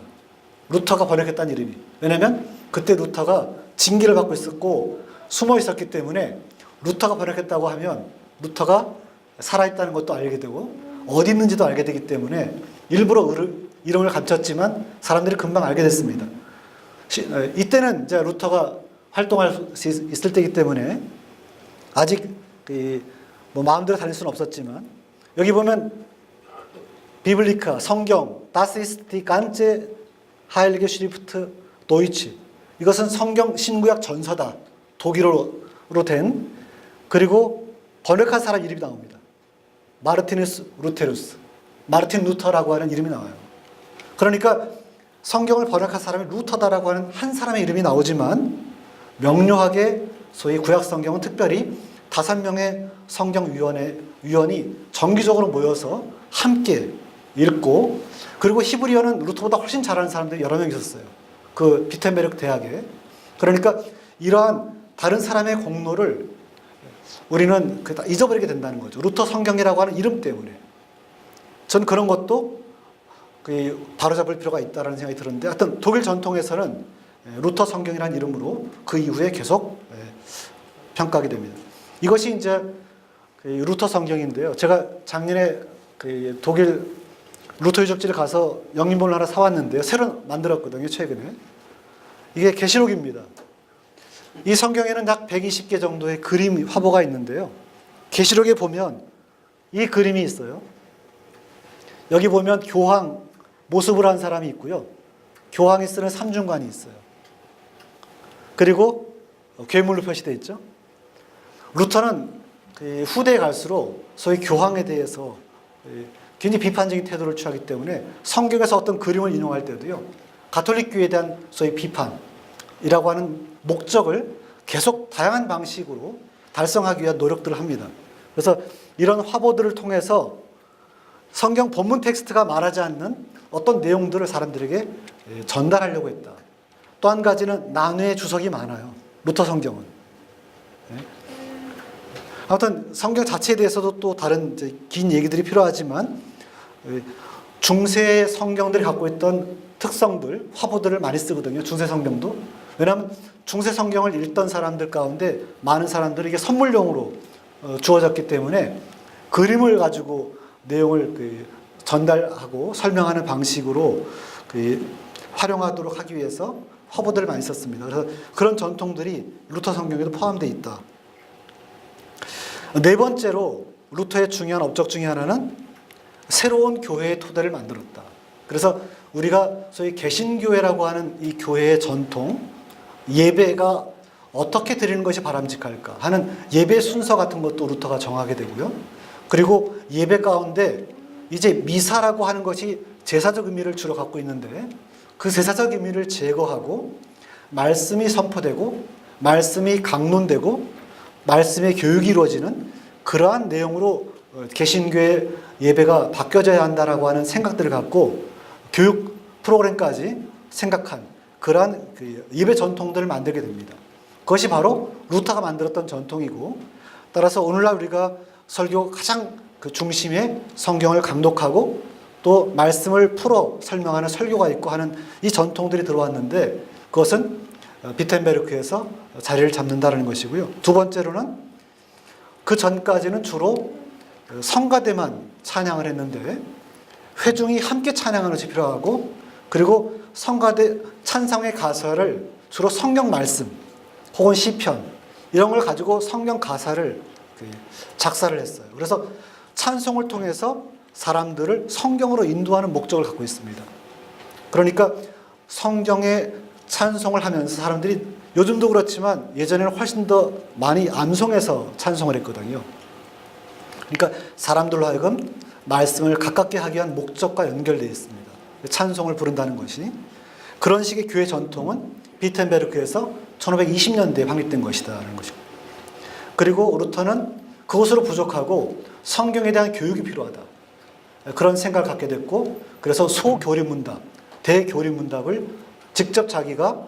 [SPEAKER 1] 루터가 번역했다는 이름이. 왜냐하면 그때 루터가 징계를 받고 있었고 숨어 있었기 때문에 루터가 번역했다고 하면 루터가 살아있다는 것도 알게 되고 어디 있는지도 알게 되기 때문에 일부러 이름을 감췄지만 사람들이 금방 알게 됐습니다. 이때는 이제 루터가 활동할 수 있을 때이기 때문에 아직 뭐 마음대로 다닐 수는 없었지만 여기 보면 비블리카 성경 Das ist die ganze Heilige Schrift Deutsch 이것은 성경 신구약 전서다. 독일어로 된 그리고 번역한 사람 이름이 나옵니다. 마르티누스 루테루스 마르틴 루터라고 하는 이름이 나와요. 그러니까 성경을 번역한 사람이 루터다라고 하는 한 사람의 이름이 나오지만 명료하게 소위 구약 성경은 특별히 5명의 성경위원이 정기적으로 모여서 함께 읽고 그리고 히브리어는 루터보다 훨씬 잘하는 사람들이 여러 명 있었어요. 그 비텐베르크 대학에. 그러니까 이러한 다른 사람의 공로를 우리는 잊어버리게 된다는 거죠. 루터 성경이라고 하는 이름 때문에. 전 그런 것도 바로잡을 필요가 있다는 생각이 들었는데 하여튼 독일 전통에서는 루터 성경이라는 이름으로 그 이후에 계속 평가하게 됩니다. 이것이 이제 루터 성경인데요. 제가 작년에 독일 루터 유적지를 가서 영인본을 하나 사왔는데요. 새로 만들었거든요. 최근에. 이게 계시록입니다. 이 성경에는 약 120개 정도의 그림, 화보가 있는데요. 계시록에 보면 이 그림이 있어요. 여기 보면 교황 모습을 한 사람이 있고요. 교황이 쓰는 삼중관이 있어요. 그리고 괴물로 표시되어 있죠. 루터는 후대에 갈수록 소위 교황에 대해서 굉장히 비판적인 태도를 취하기 때문에 성경에서 어떤 그림을 인용할 때도요. 가톨릭 교회에 대한 소위 비판이라고 하는 목적을 계속 다양한 방식으로 달성하기 위한 노력들을 합니다. 그래서 이런 화보들을 통해서 성경 본문 텍스트가 말하지 않는 어떤 내용들을 사람들에게 전달하려고 했다. 또 한 가지는 난회의 주석이 많아요. 루터 성경은. 아무튼 성경 자체에 대해서도 또 다른 긴 얘기들이 필요하지만 중세 성경들이 갖고 있던 특성들, 화보들을 많이 쓰거든요. 중세 성경도. 왜냐하면 중세 성경을 읽던 사람들 가운데 많은 사람들이 이게 선물용으로 주어졌기 때문에 그림을 가지고 내용을 전달하고 설명하는 방식으로 활용하도록 하기 위해서 화보들을 많이 썼습니다. 그래서 그런 전통들이 루터 성경에도 포함되어 있다. 네 번째로 루터의 중요한 업적 중에 하나는 새로운 교회의 토대를 만들었다. 그래서 우리가 소위 개신교회라고 하는 이 교회의 전통, 예배가 어떻게 드리는 것이 바람직할까 하는 예배 순서 같은 것도 루터가 정하게 되고요. 그리고 예배 가운데 이제 미사라고 하는 것이 제사적 의미를 주로 갖고 있는데 그 제사적 의미를 제거하고 말씀이 선포되고 말씀이 강론되고 말씀의 교육이 이루어지는 그러한 내용으로 개신교의 예배가 바뀌어져야 한다라고 하는 생각들을 갖고 교육 프로그램까지 생각한 그러한 그 예배 전통들을 만들게 됩니다. 그것이 바로 루터가 만들었던 전통이고, 따라서 오늘날 우리가 설교 가장 그 중심에 성경을 강독하고 또 말씀을 풀어 설명하는 설교가 있고 하는 이 전통들이 들어왔는데, 그것은 비텐베르크에서 자리를 잡는다는 것이고요. 두 번째로는 그 전까지는 주로 성가대만 찬양을 했는데, 회중이 함께 찬양하는 것이 필요하고, 그리고 성가대 찬송의 가사를 주로 성경 말씀 혹은 시편 이런 걸 가지고 성경 가사를 작사를 했어요. 그래서 찬송을 통해서 사람들을 성경으로 인도하는 목적을 갖고 있습니다. 그러니까 성경의 찬송을 하면서 사람들이, 요즘도 그렇지만 예전에는 훨씬 더 많이 암송해서 찬송을 했거든요. 그러니까 사람들로 하여금 말씀을 가깝게 하기 위한 목적과 연결되어 있습니다. 찬송을 부른다는 것이. 그런 식의 교회 전통은 비텐베르크에서 1520년대에 확립된 것이다라는 것입니다. 그리고 루터는 그것으로 부족하고 성경에 대한 교육이 필요하다, 그런 생각을 갖게 됐고, 그래서 소교리문답, 대교리문답을 직접 자기가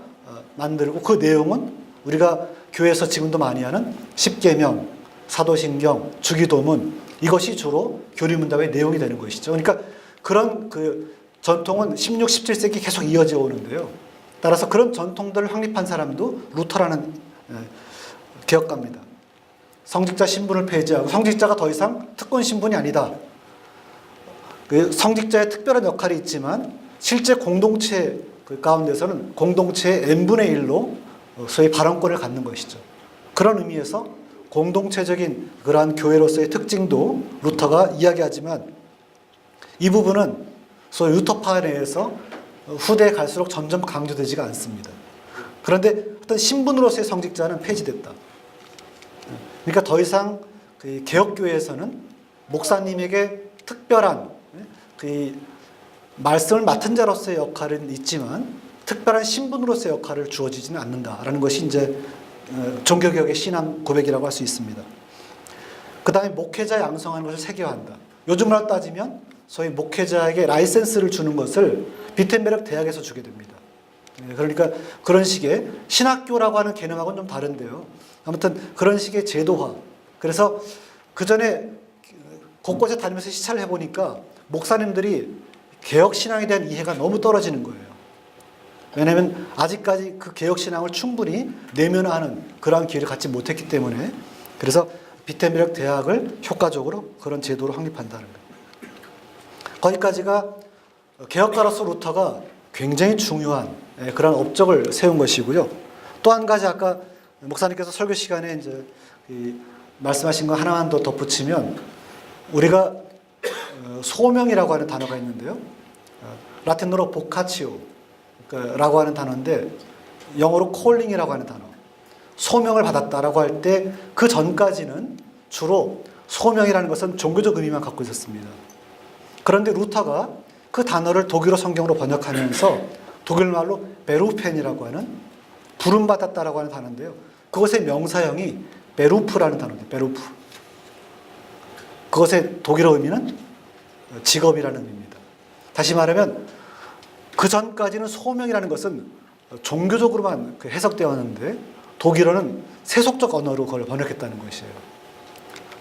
[SPEAKER 1] 만들고, 그 내용은 우리가 교회에서 지금도 많이 하는 십계명, 사도신경, 주기도문, 이것이 주로 교리문답의 내용이 되는 것이죠. 그러니까 그런 그 전통은 16, 17세기 계속 이어져 오는데요. 따라서 그런 전통들을 확립한 사람도 루터라는 개혁가입니다. 성직자 신분을 폐지하고, 성직자가 더 이상 특권 신분이 아니다. 성직자의 특별한 역할이 있지만 실제 공동체 가운데서는 공동체의 n분의 1로 소위 발언권을 갖는 것이죠. 그런 의미에서 공동체적인 그러한 교회로서의 특징도 루터가 이야기하지만, 이 부분은 소위 루터파 내에서 후대에 갈수록 점점 강조되지가 않습니다. 그런데 어떤 신분으로서의 성직자는 폐지됐다. 그러니까 더 이상 그 개혁교회에서는 목사님에게 특별한 그 말씀을 맡은 자로서의 역할은 있지만 특별한 신분으로서의 역할을 주어지지는 않는다라는 것이 이제 종교개혁의 신앙 고백이라고 할 수 있습니다. 그 다음에 목회자 양성하는 것을 세계화한다. 요즘으로 따지면 소위 목회자에게 라이센스를 주는 것을 비텐베르크 대학에서 주게 됩니다. 그러니까 그런 식의 신학교라고 하는 개념하고는 좀 다른데요. 아무튼 그런 식의 제도화. 그래서 그 전에 곳곳에 다니면서 시찰을 해보니까 목사님들이 개혁신앙에 대한 이해가 너무 떨어지는 거예요. 왜냐하면 아직까지 그 개혁신앙을 충분히 내면화하는 그러한 기회를 갖지 못했기 때문에, 그래서 비텐베르크 대학을 효과적으로 그런 제도를 확립한다는 거예요. 거기까지가 개혁가로서 루터가 굉장히 중요한 그런 업적을 세운 것이고요. 또 한 가지, 아까 목사님께서 설교 시간에 이제 말씀하신 거 하나만 더 덧붙이면, 우리가 소명이라고 하는 단어가 있는데요. 라틴어로 보카치오 라고 하는 단어인데 영어로 콜링이라고 하는 단어. 소명을 받았다라고 할 때 그 전까지는 주로 소명이라는 것은 종교적 의미만 갖고 있었습니다. 그런데 루터가 그 단어를 독일어 성경으로 번역하면서 독일말로 베루펜이라고 하는 부름받았다라고 하는 단어인데요. 그것의 명사형이 베루프라는 단어입니다. 베루프. 그것의 독일어 의미는 직업이라는 의미입니다. 다시 말하면 그 전까지는 소명이라는 것은 종교적으로만 해석되었는데 독일어는 세속적 언어로 그걸 번역했다는 것이에요.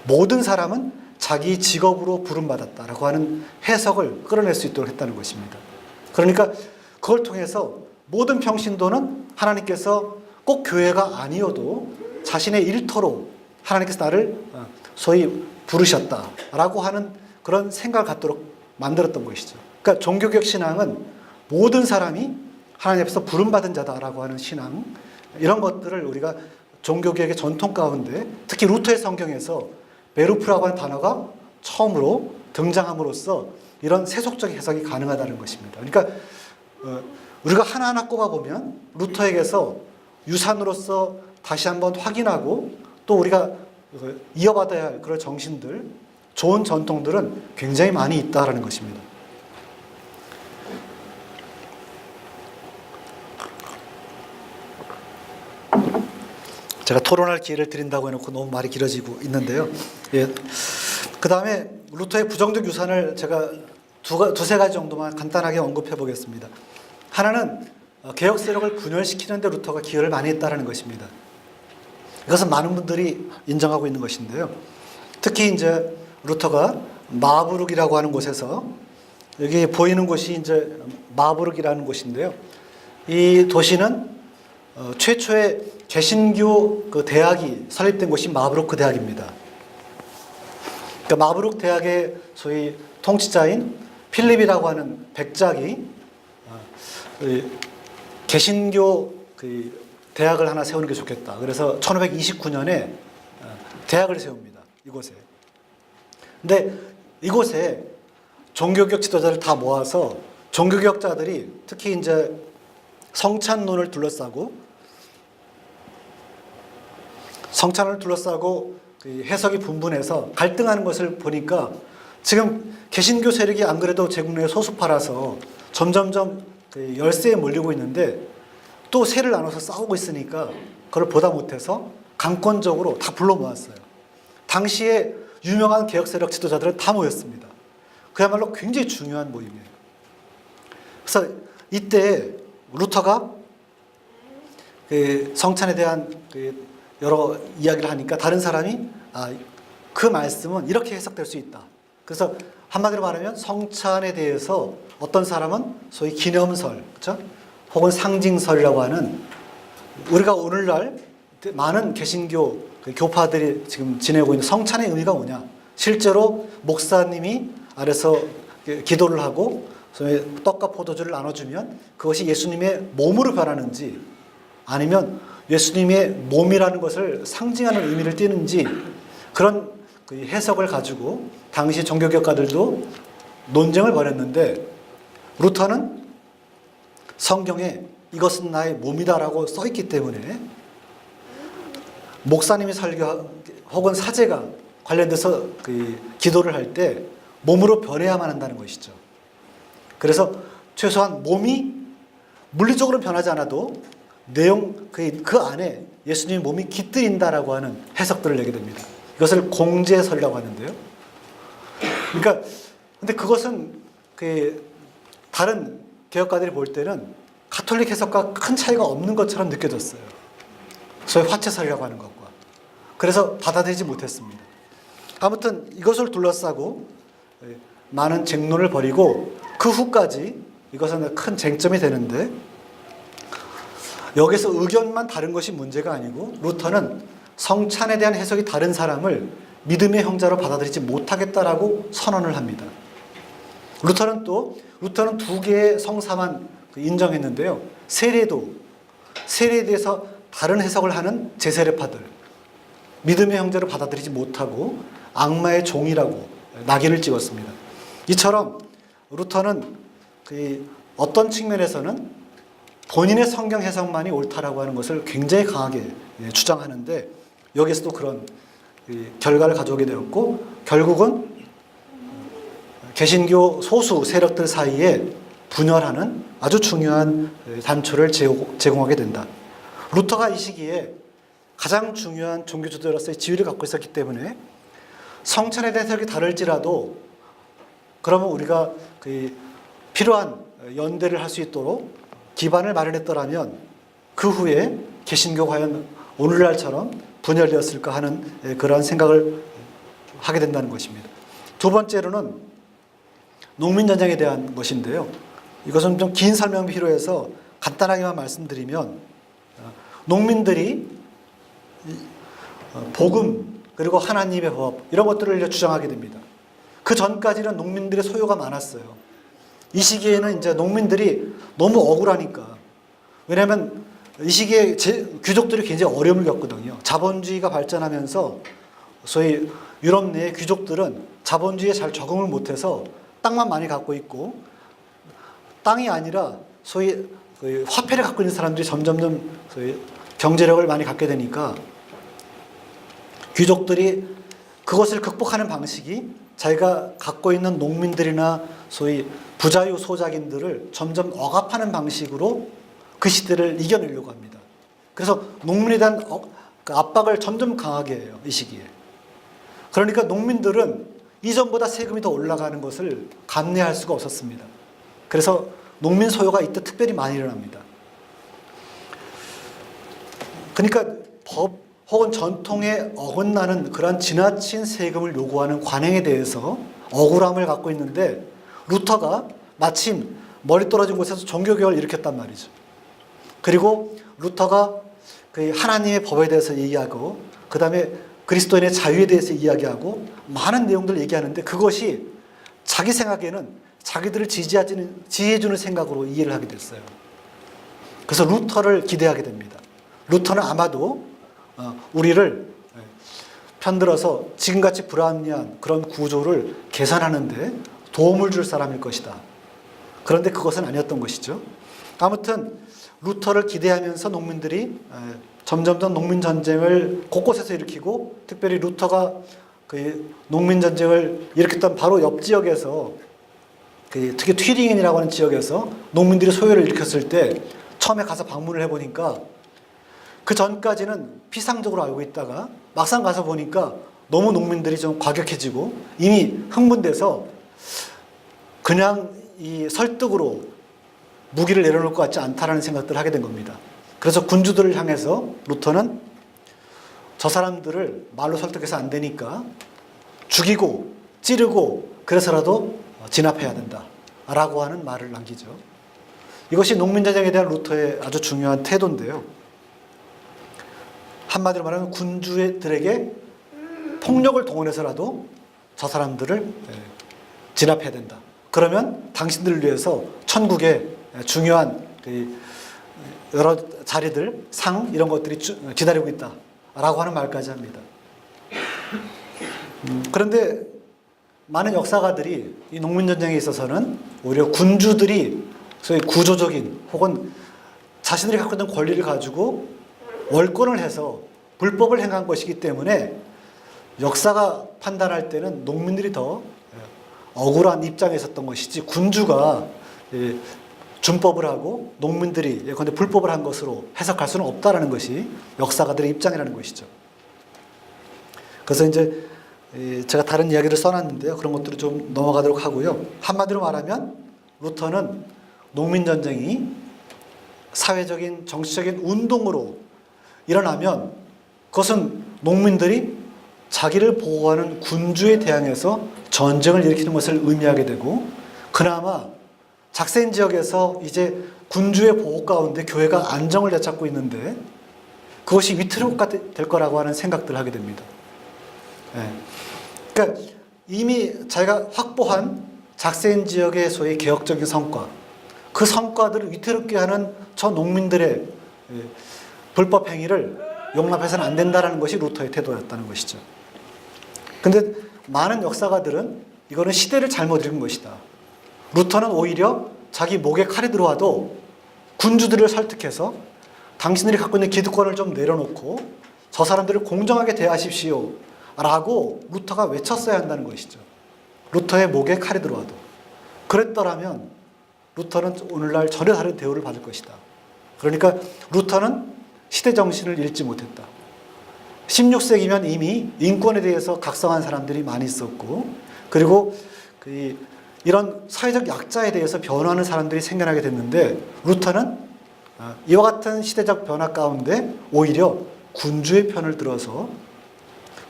[SPEAKER 1] 모든 사람은 자기 직업으로 부름받았다라고 하는 해석을 끌어낼 수 있도록 했다는 것입니다. 그러니까 그걸 통해서 모든 평신도는 하나님께서 꼭 교회가 아니어도 자신의 일터로 하나님께서 나를 소위 부르셨다라고 하는 그런 생각을 갖도록 만들었던 것이죠. 그러니까 종교개혁 신앙은 모든 사람이 하나님 앞에서 부름받은 자다라고 하는 신앙, 이런 것들을 우리가 종교개혁의 전통 가운데 특히 루터의 성경에서 베루프라고 하는 단어가 처음으로 등장함으로써 이런 세속적 해석이 가능하다는 것입니다. 그러니까 우리가 하나하나 꼽아보면 루터에게서 유산으로서 다시 한번 확인하고 또 우리가 이어받아야 할 그런 정신들, 좋은 전통들은 굉장히 많이 있다라는 것입니다. 제가 토론할 기회를 드린다고 해놓고 너무 말이 길어지고 있는데요. 예. 그 다음에 루터의 부정적 유산을 제가 두세 가지 정도만 간단하게 언급해 보겠습니다. 하나는 개혁 세력을 분열시키는 데 루터가 기여를 많이 했다는 것입니다. 이것은 많은 분들이 인정하고 있는 것인데요. 특히 이제 루터가 마부르크라고 하는 곳에서, 여기 보이는 곳이 이제 마부르크라는 곳인데요. 이 도시는 최초의 개신교 그 대학이 설립된 곳이 마부르크 대학입니다. 그러니까 마부르크 대학의 소위 통치자인 필립이라고 하는 백작이 개신교 그 대학을 하나 세우는 게 좋겠다. 그래서 1529년에 대학을 세웁니다. 이곳에. 근데 이곳에 종교개혁 지도자를 다 모아서 종교개혁자들이 특히 이제 성찬론을 둘러싸고 그 해석이 분분해서 갈등하는 것을 보니까 지금 개신교 세력이 안 그래도 제국 내에 소수파라서 점점점 그 열세에 몰리고 있는데 또 세를 나눠서 싸우고 있으니까 그걸 보다 못해서 강권적으로 다 불러 모았어요. 당시에 유명한 개혁 세력 지도자들은 다 모였습니다. 그야말로 굉장히 중요한 모임이에요. 그래서 이때 루터가 그 성찬에 대한 그 여러 이야기를 하니까 다른 사람이 그 말씀은 이렇게 해석될 수 있다. 그래서 한마디로 말하면 성찬에 대해서 어떤 사람은 소위 기념설, 그렇죠? 혹은 상징설이라고 하는, 우리가 오늘날 많은 개신교 교파들이 지금 지내고 있는 성찬의 의미가 뭐냐? 실제로 목사님이 아래서 기도를 하고 소위 떡과 포도주를 나눠주면 그것이 예수님의 몸으로 변하는지, 아니면 예수님의 몸이라는 것을 상징하는 의미를 띠는지, 그런 그 해석을 가지고 당시 종교개혁가들도 논쟁을 벌였는데, 루터는 성경에 이것은 나의 몸이다라고 써있기 때문에 목사님이 설교 혹은 사제가 관련돼서 그 기도를 할 때 몸으로 변해야만 한다는 것이죠. 그래서 최소한 몸이 물리적으로 변하지 않아도 내용 그 안에 예수님의 몸이 깃들인다라고 하는 해석들을 내게 됩니다. 이것을 공제설이라고 하는데요. 그러니까 근데 그것은 그 다른 개혁가들이 볼 때는 가톨릭 해석과 큰 차이가 없는 것처럼 느껴졌어요. 소위 화채설이라고 하는 것과. 그래서 받아들이지 못했습니다. 아무튼 이것을 둘러싸고 많은 쟁론을 벌이고 그 후까지 이것은 큰 쟁점이 되는데, 여기서 의견만 다른 것이 문제가 아니고 루터는 성찬에 대한 해석이 다른 사람을 믿음의 형제로 받아들이지 못하겠다라고 선언을 합니다. 루터는 두 개의 성사만 인정했는데요. 세례에 대해서 다른 해석을 하는 제세례파들, 믿음의 형제로 받아들이지 못하고 악마의 종이라고 낙인을 찍었습니다. 이처럼 루터는 어떤 측면에서는 본인의 성경 해석만이 옳다라고 하는 것을 굉장히 강하게 주장하는데, 여기서도 그런 결과를 가져오게 되었고, 결국은 개신교 소수 세력들 사이에 분열하는 아주 중요한 단초를 제공하게 된다. 루터가 이 시기에 가장 중요한 종교 지도자로서의 지위를 갖고 있었기 때문에 성찬에 대한 해석이 다를지라도 그러면 우리가 필요한 연대를 할 수 있도록 기반을 마련했더라면 그 후에 개신교가 과연 오늘날처럼 분열되었을까 하는 그러한 생각을 하게 된다는 것입니다. 두 번째로는 농민전쟁에 대한 것인데요. 이것은 좀 긴 설명이 필요해서 간단하게만 말씀드리면, 농민들이 복음 그리고 하나님의 법 이런 것들을 주장하게 됩니다. 그 전까지는 농민들의 소요가 많았어요. 이 시기에는 이제 농민들이 너무 억울하니까, 왜냐하면 이 시기에 귀족들이 굉장히 어려움을 겪거든요. 자본주의가 발전하면서 소위 유럽 내의 귀족들은 자본주의에 잘 적응을 못해서 땅만 많이 갖고 있고, 땅이 아니라 소위 화폐를 갖고 있는 사람들이 점점 소위 경제력을 많이 갖게 되니까 귀족들이 그것을 극복하는 방식이 자기가 갖고 있는 농민들이나 소위 부자유 소작인들을 점점 억압하는 방식으로 그 시대를 이겨내려고 합니다. 그래서 농민에 대한 압박을 점점 강하게 해요, 이 시기에. 그러니까 농민들은 이전보다 세금이 더 올라가는 것을 감내할 수가 없었습니다. 그래서 농민 소요가 이때 특별히 많이 일어납니다. 그러니까 법 혹은 전통에 어긋나는 그런 지나친 세금을 요구하는 관행에 대해서 억울함을 갖고 있는데, 루터가 마침 멀리 떨어진 곳에서 종교개혁을 일으켰단 말이죠. 그리고 루터가 그 하나님의 법에 대해서 얘기하고, 그 다음에 그리스도인의 자유에 대해서 이야기하고 많은 내용들을 얘기하는데, 그것이 자기 생각에는 자기들을 지지해주는 생각으로 이해를 하게 됐어요. 그래서 루터를 기대하게 됩니다. 루터는 아마도 우리를 편들어서 지금같이 불합리한 그런 구조를 개선하는데 도움을 줄 사람일 것이다. 그런데 그것은 아니었던 것이죠. 아무튼 루터를 기대하면서 농민들이 점점점 농민전쟁을 곳곳에서 일으키고, 특별히 루터가 그 농민전쟁을 일으켰던 바로 옆 지역에서, 특히 튀링엔이라고 하는 지역에서 농민들이 소요를 일으켰을 때 처음에 가서 방문을 해보니까, 그 전까지는 피상적으로 알고 있다가 막상 가서 보니까 너무 농민들이 좀 과격해지고 이미 흥분돼서 그냥 이 설득으로 무기를 내려놓을 것 같지 않다라는 생각들을 하게 된 겁니다. 그래서 군주들을 향해서 루터는 저 사람들을 말로 설득해서 안 되니까 죽이고 찌르고 그래서라도 진압해야 된다 라고 하는 말을 남기죠. 이것이 농민전쟁에 대한 루터의 아주 중요한 태도인데요. 한마디로 말하면 군주들에게 폭력을 동원해서라도 저 사람들을 진압해야 된다. 그러면 당신들을 위해서 천국의 중요한 여러 자리들, 상 이런 것들이 기다리고 있다 라고 하는 말까지 합니다. 그런데 많은 역사가들이 이 농민전쟁에 있어서는 오히려 군주들이 소위 구조적인 혹은 자신들이 갖고 있는 권리를 가지고 월권을 해서 불법을 행한 것이기 때문에 역사가 판단할 때는 농민들이 더 억울한 입장에 있었던 것이지, 군주가 준법을 하고 농민들이 예컨대 불법을 한 것으로 해석할 수는 없다라는 것이 역사가들의 입장이라는 것이죠. 그래서 이제 제가 다른 이야기를 써놨는데요. 그런 것들을 좀 넘어가도록 하고요. 한마디로 말하면 루터는 농민전쟁이 사회적인 정치적인 운동으로 일어나면 그것은 농민들이 자기를 보호하는 군주에 대항해서 전쟁을 일으키는 것을 의미하게 되고, 그나마 작센 지역에서 이제 군주의 보호 가운데 교회가 안정을 되찾고 있는데 그것이 위태롭게 될 거라고 하는 생각들을 하게 됩니다. 그러니까 이미 자기가 확보한 작센 지역의 소위 개혁적인 성과, 그 성과들을 위태롭게 하는 저 농민들의 불법 행위를 용납해서는 안 된다는 것이 루터의 태도였다는 것이죠. 그런데 많은 역사가들은 이거는 시대를 잘못 읽은 것이다. 루터는 오히려 자기 목에 칼이 들어와도 군주들을 설득해서 당신들이 갖고 있는 기득권을 좀 내려놓고 저 사람들을 공정하게 대하십시오 라고 루터가 외쳤어야 한다는 것이죠. 루터의 목에 칼이 들어와도. 그랬더라면 루터는 오늘날 전혀 다른 대우를 받을 것이다. 그러니까 루터는 시대 정신을 읽지 못했다. 16세기면 이미 인권에 대해서 각성한 사람들이 많이 있었고, 그리고 이런 사회적 약자에 대해서 변화하는 사람들이 생겨나게 됐는데, 루터는 이와 같은 시대적 변화 가운데 오히려 군주의 편을 들어서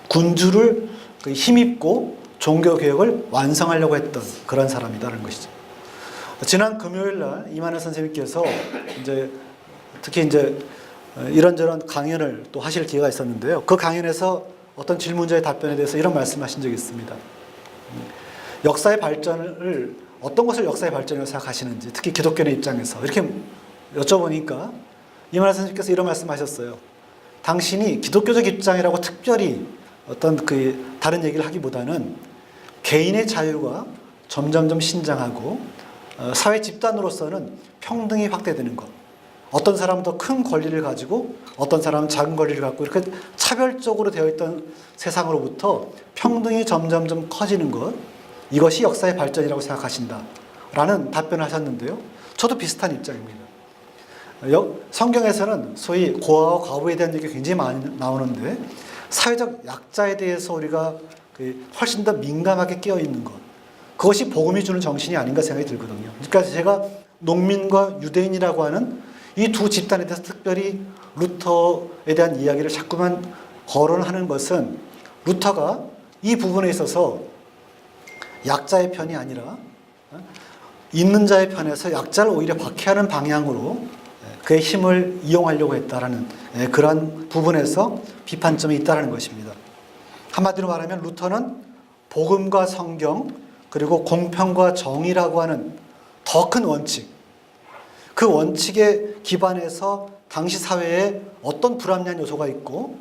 [SPEAKER 1] 군주를 힘입고 종교개혁을 완성하려고 했던 그런 사람이다라는 것이죠. 지난 금요일 날 이만희 선생님께서 특히 이런저런 강연을 또 하실 기회가 있었는데요. 그 강연에서 어떤 질문자의 답변에 대해서 이런 말씀하신 적이 있습니다. 역사의 발전을, 어떤 것을 역사의 발전이라고 생각하시는지, 특히 기독교의 입장에서 이렇게 여쭤보니까 이만희 선생님께서 이런 말씀하셨어요. 당신이 기독교적 입장이라고 특별히 어떤 다른 얘기를 하기보다는 개인의 자유가 점점점 신장하고 사회 집단으로서는 평등이 확대되는 것, 어떤 사람은 더 큰 권리를 가지고 어떤 사람은 작은 권리를 갖고 이렇게 차별적으로 되어 있던 세상으로부터 평등이 점점점 커지는 것, 이것이 역사의 발전이라고 생각하신다 라는 답변을 하셨는데요. 저도 비슷한 입장입니다. 성경에서는 소위 고아와 과부에 대한 얘기가 굉장히 많이 나오는데, 사회적 약자에 대해서 우리가 훨씬 더 민감하게 깨어 있는 것. 그것이 복음이 주는 정신이 아닌가 생각이 들거든요. 그러니까 제가 농민과 유대인이라고 하는 이 두 집단에 대해서 특별히 루터에 대한 이야기를 자꾸만 거론하는 것은 루터가 이 부분에 있어서 약자의 편이 아니라 있는 자의 편에서 약자를 오히려 박해하는 방향으로 그의 힘을 이용하려고 했다라는 그러한 부분에서 비판점이 있다는 것입니다. 한마디로 말하면 루터는 복음과 성경 그리고 공평과 정의라고 하는 더 큰 원칙, 그 원칙에 기반해서 당시 사회에 어떤 불합리한 요소가 있고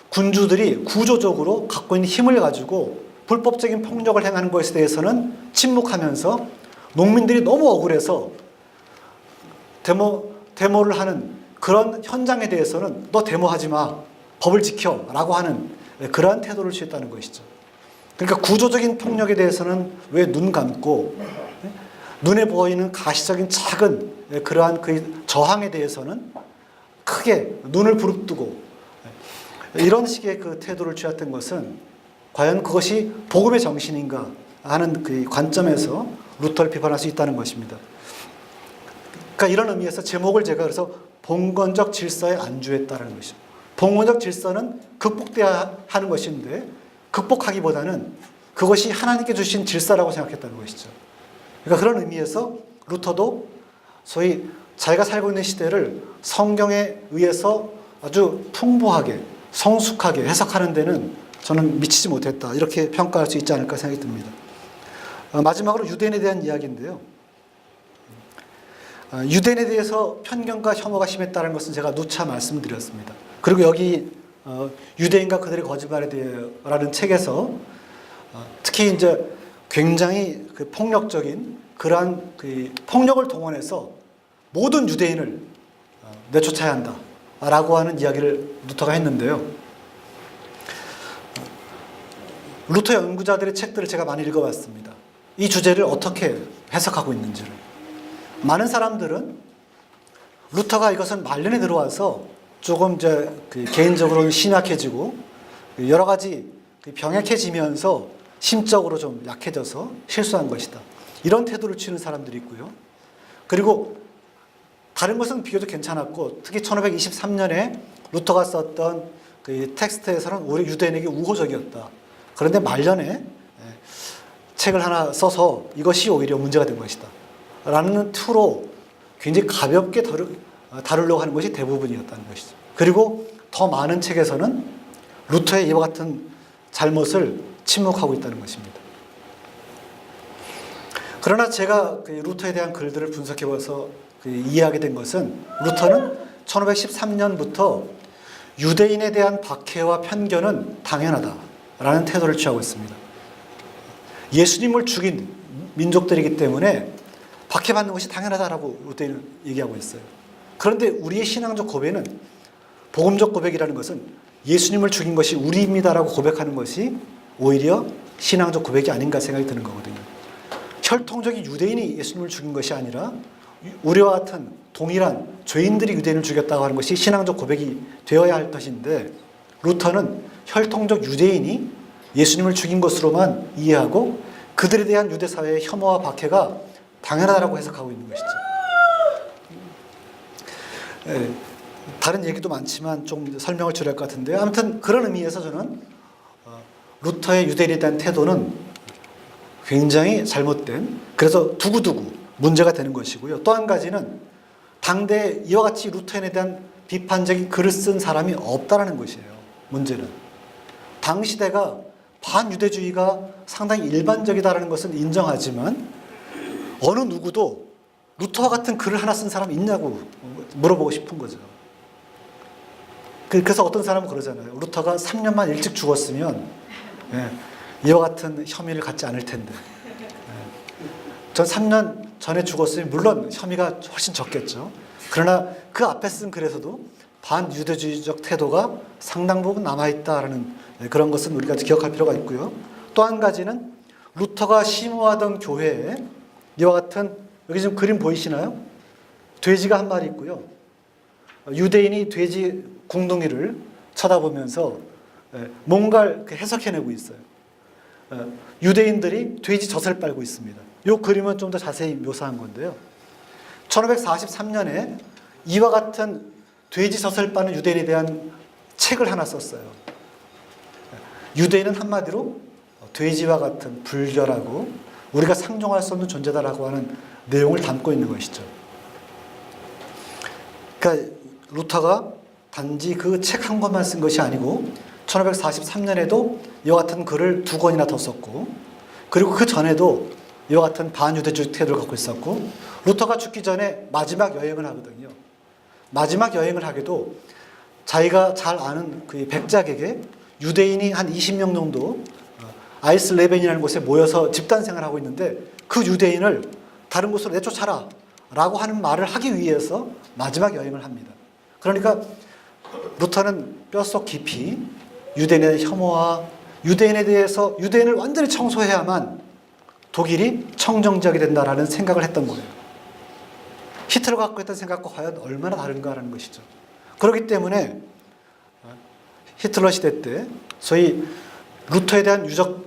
[SPEAKER 1] 군주들이 구조적으로 갖고 있는 힘을 가지고 불법적인 폭력을 행하는 것에 대해서는 침묵하면서 농민들이 너무 억울해서 데모를 하는 그런 현장에 대해서는 너 데모하지 마, 법을 지켜 라고 하는 그러한 태도를 취했다는 것이죠. 그러니까 구조적인 폭력에 대해서는 왜 눈 감고 눈에 보이는 가시적인 작은 그러한 그 저항에 대해서는 크게 눈을 부릅뜨고 이런 식의 그 태도를 취했던 것은 과연 그것이 복음의 정신인가 하는 그 관점에서 루터를 비판할 수 있다는 것입니다. 그러니까 이런 의미에서 제목을 제가 그래서 봉건적 질서에 안주했다는 것이죠. 봉건적 질서는 극복돼야 하는 것인데 극복하기보다는 그것이 하나님께 주신 질서라고 생각했다는 것이죠. 그러니까 그런 의미에서 루터도 소위 자기가 살고 있는 시대를 성경에 의해서 아주 풍부하게 성숙하게 해석하는 데는 저는 미치지 못했다, 이렇게 평가할 수 있지 않을까 생각이 듭니다. 마지막으로 유대인에 대한 이야기인데요. 유대인에 대해서 편견과 혐오가 심했다는 것은 제가 누차 말씀드렸습니다. 그리고 여기 유대인과 그들의 거짓말에 대해라는 책에서 특히 이제 굉장히 그 폭력적인 그러한 그 폭력을 동원해서 모든 유대인을 내쫓아야 한다라고 하는 이야기를 루터가 했는데요. 루터 연구자들의 책들을 제가 많이 읽어봤습니다. 이 주제를 어떻게 해석하고 있는지를. 많은 사람들은 루터가 이것은 말년에 들어와서 조금 이제 그 개인적으로는 신약해지고 여러 가지 병약해지면서 심적으로 좀 약해져서 실수한 것이다, 이런 태도를 취하는 사람들이 있고요. 그리고 다른 것은 비교적 괜찮았고 특히 1523년에 루터가 썼던 그 텍스트에서는 오히려 유대인에게 우호적이었다. 그런데 말년에 책을 하나 써서 이것이 오히려 문제가 된 것이다 라는 투로 굉장히 가볍게 다루려고 하는 것이 대부분이었다는 것이죠. 그리고 더 많은 책에서는 루터의 이와 같은 잘못을 침묵하고 있다는 것입니다. 그러나 제가 그 루터에 대한 글들을 분석해봐서 이해하게 된 것은 루터는 1513년부터 유대인에 대한 박해와 편견은 당연하다라는 태도를 취하고 있습니다. 예수님을 죽인 민족들이기 때문에 박해받는 것이 당연하다라고 루터는 얘기하고 있어요. 그런데 우리의 신앙적 고백은, 복음적 고백이라는 것은 예수님을 죽인 것이 우리입니다라고 고백하는 것이 오히려 신앙적 고백이 아닌가 생각이 드는 거거든요. 혈통적인 유대인이 예수님을 죽인 것이 아니라 우리와 같은 동일한 죄인들이 유대인을 죽였다고 하는 것이 신앙적 고백이 되어야 할 것인데 루터는 혈통적 유대인이 예수님을 죽인 것으로만 이해하고 그들에 대한 유대 사회의 혐오와 박해가 당연하다고 해석하고 있는 것이죠. 다른 얘기도 많지만 좀 설명을 드려야 할 것 같은데요. 아무튼 그런 의미에서 저는 루터의 유대인에 대한 태도는 굉장히 잘못된, 그래서 두고두고 문제가 되는 것이고요. 또 한 가지는 당대 이와 같이 루터인에 대한 비판적인 글을 쓴 사람이 없다라는 것이에요. 문제는 당 시대가 반유대주의가 상당히 일반적이다라는 것은 인정하지만 어느 누구도 루터와 같은 글을 하나 쓴 사람이 있냐고 물어보고 싶은 거죠. 그래서 어떤 사람은 그러잖아요. 루터가 3년만 일찍 죽었으면 이와 같은 혐의를 갖지 않을 텐데. 전 3년 전에 죽었으면 물론 혐의가 훨씬 적겠죠. 그러나 그 앞에 쓴 글에서도 반유대주의적 태도가 상당 부분 남아있다라는 그런 것은 우리가 기억할 필요가 있고요. 또 한 가지는 루터가 심호하던 교회에 이와 같은, 여기 지금 그림 보이시나요? 돼지가 한 마리 있고요. 유대인이 돼지 궁둥이를 쳐다보면서 뭔가를 해석해내고 있어요. 유대인들이 돼지 젖을 빨고 있습니다. 이 그림은 좀 더 자세히 묘사한 건데요. 1543년에 이와 같은 돼지 젖을 빠는 유대인에 대한 책을 하나 썼어요. 유대인은 한마디로 돼지와 같은 불결하고 우리가 상종할 수 없는 존재다라고 하는 내용을 담고 있는 것이죠. 그러니까 루터가 단지 그 책 한 권만 쓴 것이 아니고 1543년에도 이와 같은 글을 2권이나 더 썼고, 그리고 그 전에도 이와 같은 반유대주의 태도를 갖고 있었고, 루터가 죽기 전에 마지막 여행을 하거든요. 마지막 여행을 하게도 자기가 잘 아는 그 백작에게 유대인이 한 20명 정도 아이슬레벤이라는 곳에 모여서 집단 생활하고 있는데 그 유대인을 다른 곳으로 내쫓아라 라고 하는 말을 하기 위해서 마지막 여행을 합니다. 그러니까 루터는 뼛속 깊이 유대인의 혐오와 유대인에 대해서 유대인을 완전히 청소해야만 독일이 청정지역이 된다라는 생각을 했던 거예요. 히틀러가 갖고 있던 생각과 과연 얼마나 다른가라는 것이죠. 그렇기 때문에 히틀러 시대 때 소위 루터에 대한 유적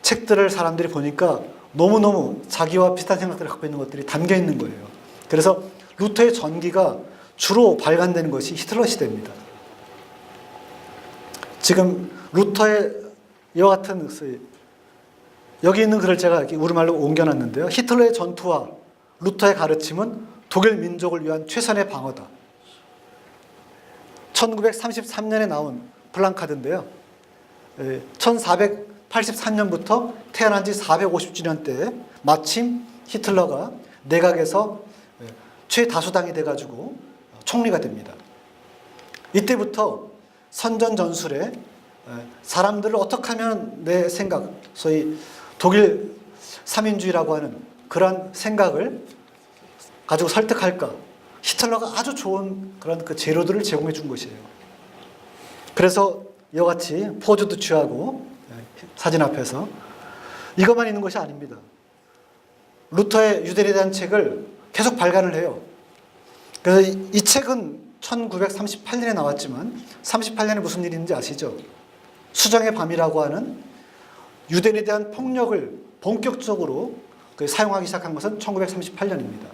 [SPEAKER 1] 책들을 사람들이 보니까 너무너무 자기와 비슷한 생각들을 갖고 있는 것들이 담겨 있는 거예요. 그래서 루터의 전기가 주로 발간되는 것이 히틀러 시대입니다. 지금 루터의 이와 같은 여기 있는 글을 제가 이렇게 우리말로 옮겨놨는데요. 히틀러의 전투와 루터의 가르침은 독일 민족을 위한 최선의 방어다. 1933년에 나온 플랑카드인데요. 1483년부터 태어난 지 450주년 때 마침 히틀러가 내각에서 최다수당이 돼가지고 총리가 됩니다. 이때부터 선전전술에 사람들을 어떻게 하면 내 생각, 소위 독일 삼인주의라고 하는 그런 생각을 가지고 설득할까, 히틀러가 아주 좋은 그런 그 재료들을 제공해 준 것이에요. 그래서 이와 같이 포즈도 취하고 사진 앞에서 이것만 있는 것이 아닙니다. 루터의 유대인에 대한 책을 계속 발간을 해요. 그래서 이 책은 1938년에 나왔지만 38년에 무슨 일이 있는지 아시죠? 수정의 밤이라고 하는 유대인에 대한 폭력을 본격적으로 사용하기 시작한 것은 1938년입니다.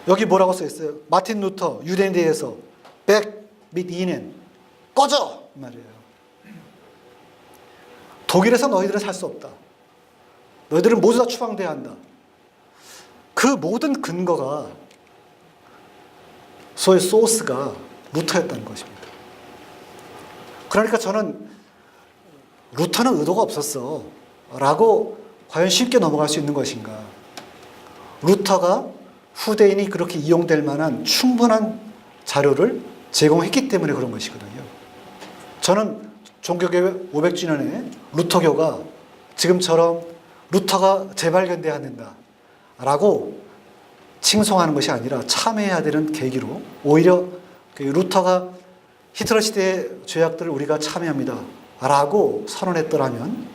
[SPEAKER 1] 여기 뭐라고 써 있어요? 마틴 루터 유대인에 대해서 백 및 이넨 꺼져! 이 말이에요. 독일에서 너희들은 살 수 없다. 너희들은 모두 다 추방돼야 한다. 그 모든 근거가 소위 소스가 루터였다는 것입니다. 그러니까 저는 루터는 의도가 없었어 라고 과연 쉽게 넘어갈 수 있는 것인가. 루터가 후대인이 그렇게 이용될 만한 충분한 자료를 제공했기 때문에 그런 것이거든요. 저는 종교개혁 500주년에 루터교가 지금처럼 루터가 재발견돼야 된다 라고 칭송하는 것이 아니라 참여해야 되는 계기로, 오히려 루터가 히틀러 시대의 죄악들을 우리가 참여합니다 라고 선언했더라면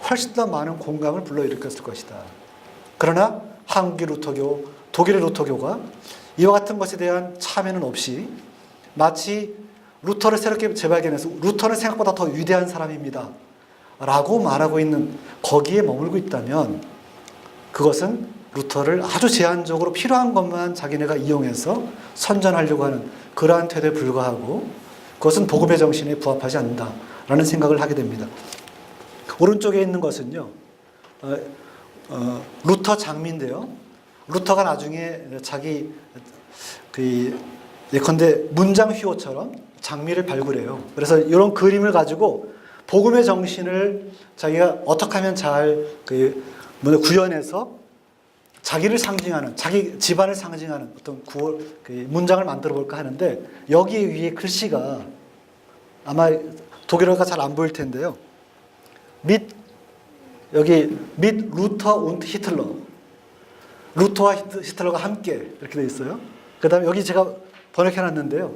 [SPEAKER 1] 훨씬 더 많은 공감을 불러일으켰을 것이다. 그러나 한국의 루터교, 독일의 루터교가 이와 같은 것에 대한 참여는 없이 마치 루터를 새롭게 재발견해서 루터는 생각보다 더 위대한 사람입니다 라고 말하고 있는 거기에 머물고 있다면 그것은 루터를 아주 제한적으로 필요한 것만 자기네가 이용해서 선전하려고 하는 그러한 태도에 불과하고 그것은 복음의 정신에 부합하지 않는다라는 생각을 하게 됩니다. 오른쪽에 있는 것은요, 루터 장미인데요. 루터가 나중에 자기 예컨대 문장 휘호처럼 장미를 발굴해요. 그래서 이런 그림을 가지고 복음의 정신을 자기가 어떻게 하면 잘 구현해서 자기를 상징하는, 자기 집안을 상징하는 어떤 문장을 만들어 볼까 하는데, 여기 위에 글씨가 아마 독일어가 잘 안 보일 텐데요. 여기 루터 und 히틀러, 루터와 히틀러가 함께 이렇게 되어 있어요. 그 다음에 여기 제가 번역해 놨는데요.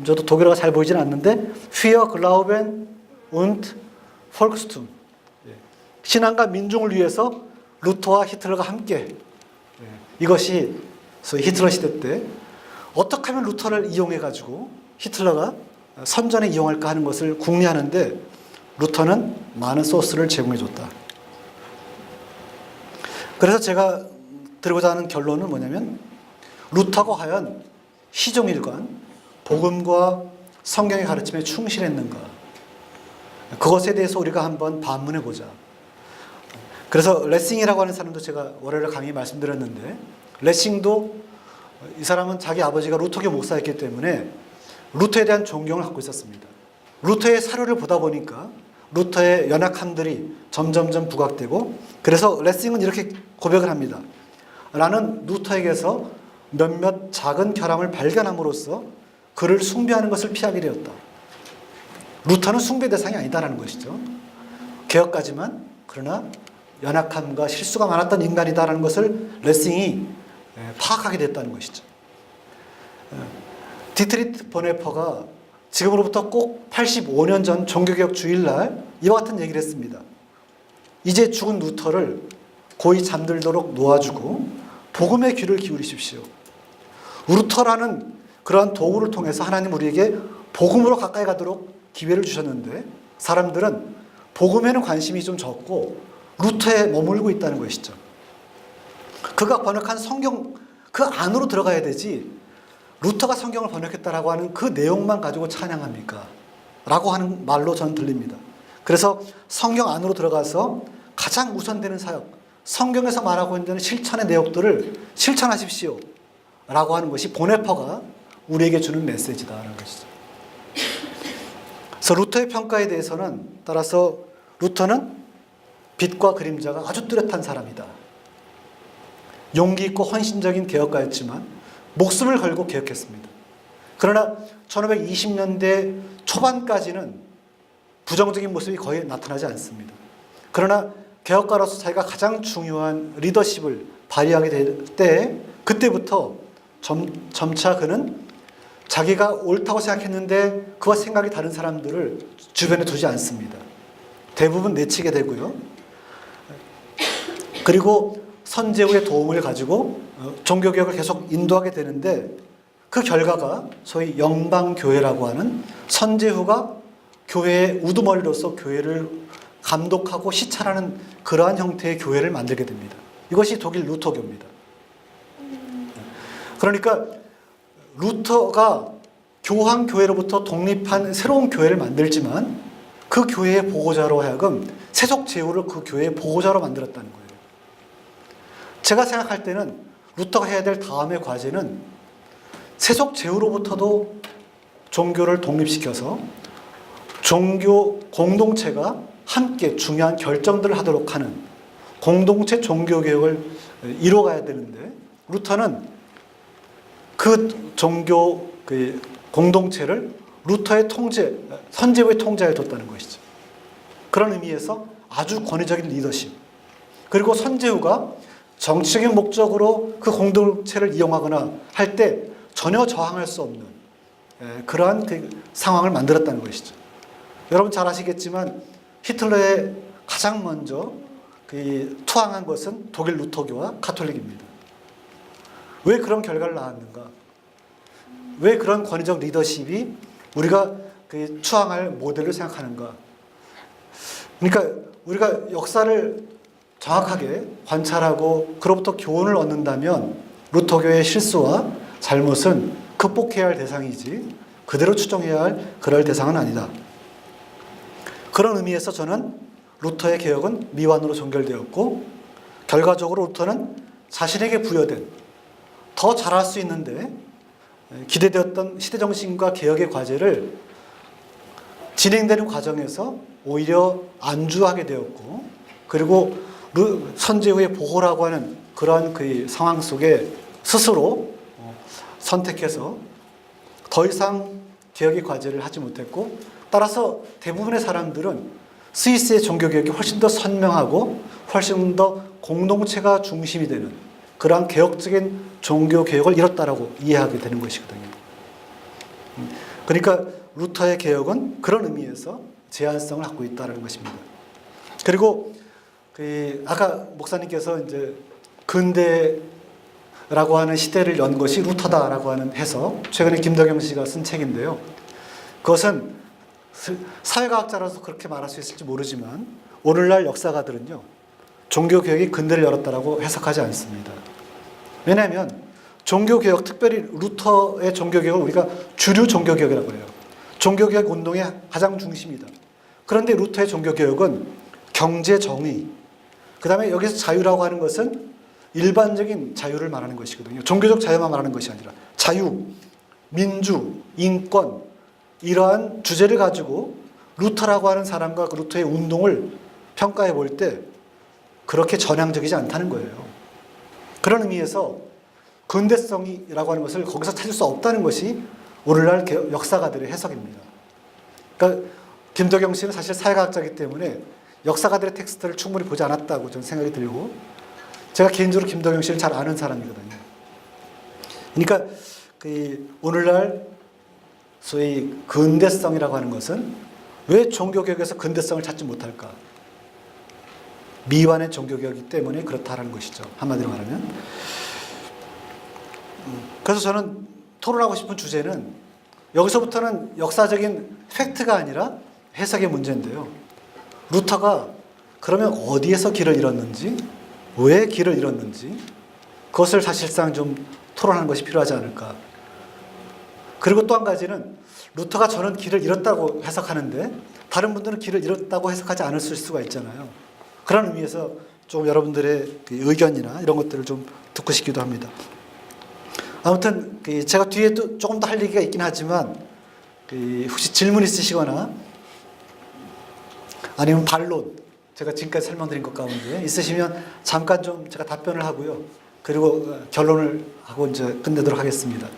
[SPEAKER 1] 저도 독일어가 잘 보이지는 않는데 für Glauben und Volkstum, 신앙과 민중을 위해서 루터와 히틀러가 함께, 이것이 히틀러 시대 때 어떻게 하면 루터를 이용해 가지고 히틀러가 선전에 이용할까 하는 것을 궁리하는데, 루터는 많은 소스를 제공해 줬다. 그래서 제가 드리고자 하는 결론은 뭐냐면 루터가 과연 시종일관 복음과 성경의 가르침에 충실했는가, 그것에 대해서 우리가 한번 반문해 보자. 그래서 레싱이라고 하는 사람도 제가 월요일에 강의 말씀드렸는데, 레싱도 이 사람은 자기 아버지가 루터교 목사였기 때문에 루터에 대한 존경을 갖고 있었습니다. 루터의 사료를 보다 보니까 루터의 연약함들이 점점점 부각되고, 그래서 레싱은 이렇게 고백을 합니다. 나는 루터에게서 몇몇 작은 결함을 발견함으로써 그를 숭배하는 것을 피하게 되었다. 루터는 숭배 대상이 아니다라는 것이죠. 개혁가지만 그러나 연약함과 실수가 많았던 인간이다라는 것을 레싱이 파악하게 됐다는 것이죠. 디트리트 보네퍼가 지금으로부터 꼭 85년 전 종교개혁 주일날 이와 같은 얘기를 했습니다. 이제 죽은 루터를 고이 잠들도록 놓아주고 복음의 귀를 기울이십시오. 루터라는 그러한 도구를 통해서 하나님 우리에게 복음으로 가까이 가도록 기회를 주셨는데, 사람들은 복음에는 관심이 좀 적고 루터에 머물고 있다는 것이죠. 그가 번역한 성경 그 안으로 들어가야 되지, 루터가 성경을 번역했다라고 하는 그 내용만 가지고 찬양합니까? 라고 하는 말로 저는 들립니다. 그래서 성경 안으로 들어가서 가장 우선되는 사역, 성경에서 말하고 있는 실천의 내용들을 실천하십시오 라고 하는 것이 보네퍼가 우리에게 주는 메시지다라는 것이죠. 그래서 루터의 평가에 대해서는, 따라서 루터는 빛과 그림자가 아주 뚜렷한 사람이다. 용기 있고 헌신적인 개혁가였지만 목숨을 걸고 개혁했습니다. 그러나 1520년대 초반까지는 부정적인 모습이 거의 나타나지 않습니다. 그러나 개혁가로서 자기가 가장 중요한 리더십을 발휘하게 될 때, 그때부터 점차 그는 자기가 옳다고 생각했는데 그와 생각이 다른 사람들을 주변에 두지 않습니다. 대부분 내치게 되고요. 그리고 선제후의 도움을 가지고 종교개혁을 계속 인도하게 되는데, 그 결과가 소위 영방교회라고 하는 선제후가 교회의 우두머리로서 교회를 감독하고 시찰하는 그러한 형태의 교회를 만들게 됩니다. 이것이 독일 루터교입니다. 그러니까 루터가 교황교회로부터 독립한 새로운 교회를 만들지만 그 교회의 보호자로 하여금 세속 제후를 그 교회의 보호자로 만들었다는 거예요. 제가 생각할 때는 루터가 해야 될 다음의 과제는 세속 제후로부터도 종교를 독립시켜서 종교 공동체가 함께 중요한 결정들을 하도록 하는 공동체 종교개혁을 이뤄가야 되는데, 루터는 그 종교 공동체를 루터의 통제, 선제후의 통제에 뒀다는 것이죠. 그런 의미에서 아주 권위적인 리더십, 그리고 선제후가 정치적인 목적으로 그 공동체를 이용하거나 할 때 전혀 저항할 수 없는 그러한 상황을 만들었다는 것이죠. 여러분 잘 아시겠지만 히틀러의 가장 먼저 투항한 것은 독일 루터교와 가톨릭입니다. 왜 그런 결과를 낳았는가? 왜 그런 권위적 리더십이 우리가 추앙할 모델로 생각하는가? 그러니까 우리가 역사를 정확하게 관찰하고 그로부터 교훈을 얻는다면 루터교의 실수와 잘못은 극복해야 할 대상이지 그대로 추종해야 할 그럴 대상은 아니다. 그런 의미에서 저는 루터의 개혁은 미완으로 종결되었고, 결과적으로 루터는 자신에게 부여된 더 잘할 수 있는데 기대되었던 시대정신과 개혁의 과제를 진행되는 과정에서 오히려 안주하게 되었고, 그리고 선제후의 보호라고 하는 그러한 그 상황 속에 스스로 선택해서 더 이상 개혁의 과제를 하지 못했고, 따라서 대부분의 사람들은 스위스의 종교개혁이 훨씬 더 선명하고 훨씬 더 공동체가 중심이 되는 그러한 개혁적인 종교개혁을 이뤘다라고 이해하게 되는 것이거든요. 그러니까 루터의 개혁은 그런 의미에서 제한성을 갖고 있다는 것입니다. 그리고 아까 목사님께서 이제 근대라고 하는 시대를 연 것이 루터다라고 하는 해서 최근에 김덕영 씨가 쓴 책인데요. 그것은 사회과학자라서 그렇게 말할 수 있을지 모르지만 오늘날 역사가들은요, 종교개혁이 근대를 열었다라고 해석하지 않습니다. 왜냐하면 종교개혁, 특별히 루터의 종교개혁을 우리가 주류 종교개혁이라고 해요. 종교개혁 운동의 가장 중심이다. 그런데 루터의 종교개혁은 경제 정의, 그 다음에 여기서 자유라고 하는 것은 일반적인 자유를 말하는 것이거든요. 종교적 자유만 말하는 것이 아니라 자유, 민주, 인권, 이러한 주제를 가지고 루터라고 하는 사람과 그 루터의 운동을 평가해 볼 때 그렇게 전향적이지 않다는 거예요. 그런 의미에서 근대성이라고 하는 것을 거기서 찾을 수 없다는 것이 오늘날 역사가들의 해석입니다. 그러니까 김덕영 씨는 사실 사회과학자이기 때문에 역사가들의 텍스트를 충분히 보지 않았다고 저는 생각이 들고, 제가 개인적으로 김덕영 씨를 잘 아는 사람이거든요. 그러니까 오늘날 소위 근대성이라고 하는 것은 왜 종교개혁에서 근대성을 찾지 못할까? 미완의 종교개혁이기 때문에 그렇다라는 것이죠. 한마디로 말하면. 그래서 저는 토론하고 싶은 주제는 여기서부터는 역사적인 팩트가 아니라 해석의 문제인데요. 루터가 그러면 어디에서 길을 잃었는지, 왜 길을 잃었는지, 그것을 사실상 좀 토론하는 것이 필요하지 않을까. 그리고 또 한 가지는 루터가 저는 길을 잃었다고 해석하는데 다른 분들은 길을 잃었다고 해석하지 않을 수가 있잖아요. 그런 의미에서 좀 여러분들의 의견이나 이런 것들을 좀 듣고 싶기도 합니다. 아무튼 제가 뒤에 또 조금 더 할 얘기가 있긴 하지만 혹시 질문 있으시거나 아니면 반론, 제가 지금까지 설명드린 것 가운데 있으시면 잠깐 좀 제가 답변을 하고요. 그리고 결론을 하고 이제 끝내도록 하겠습니다.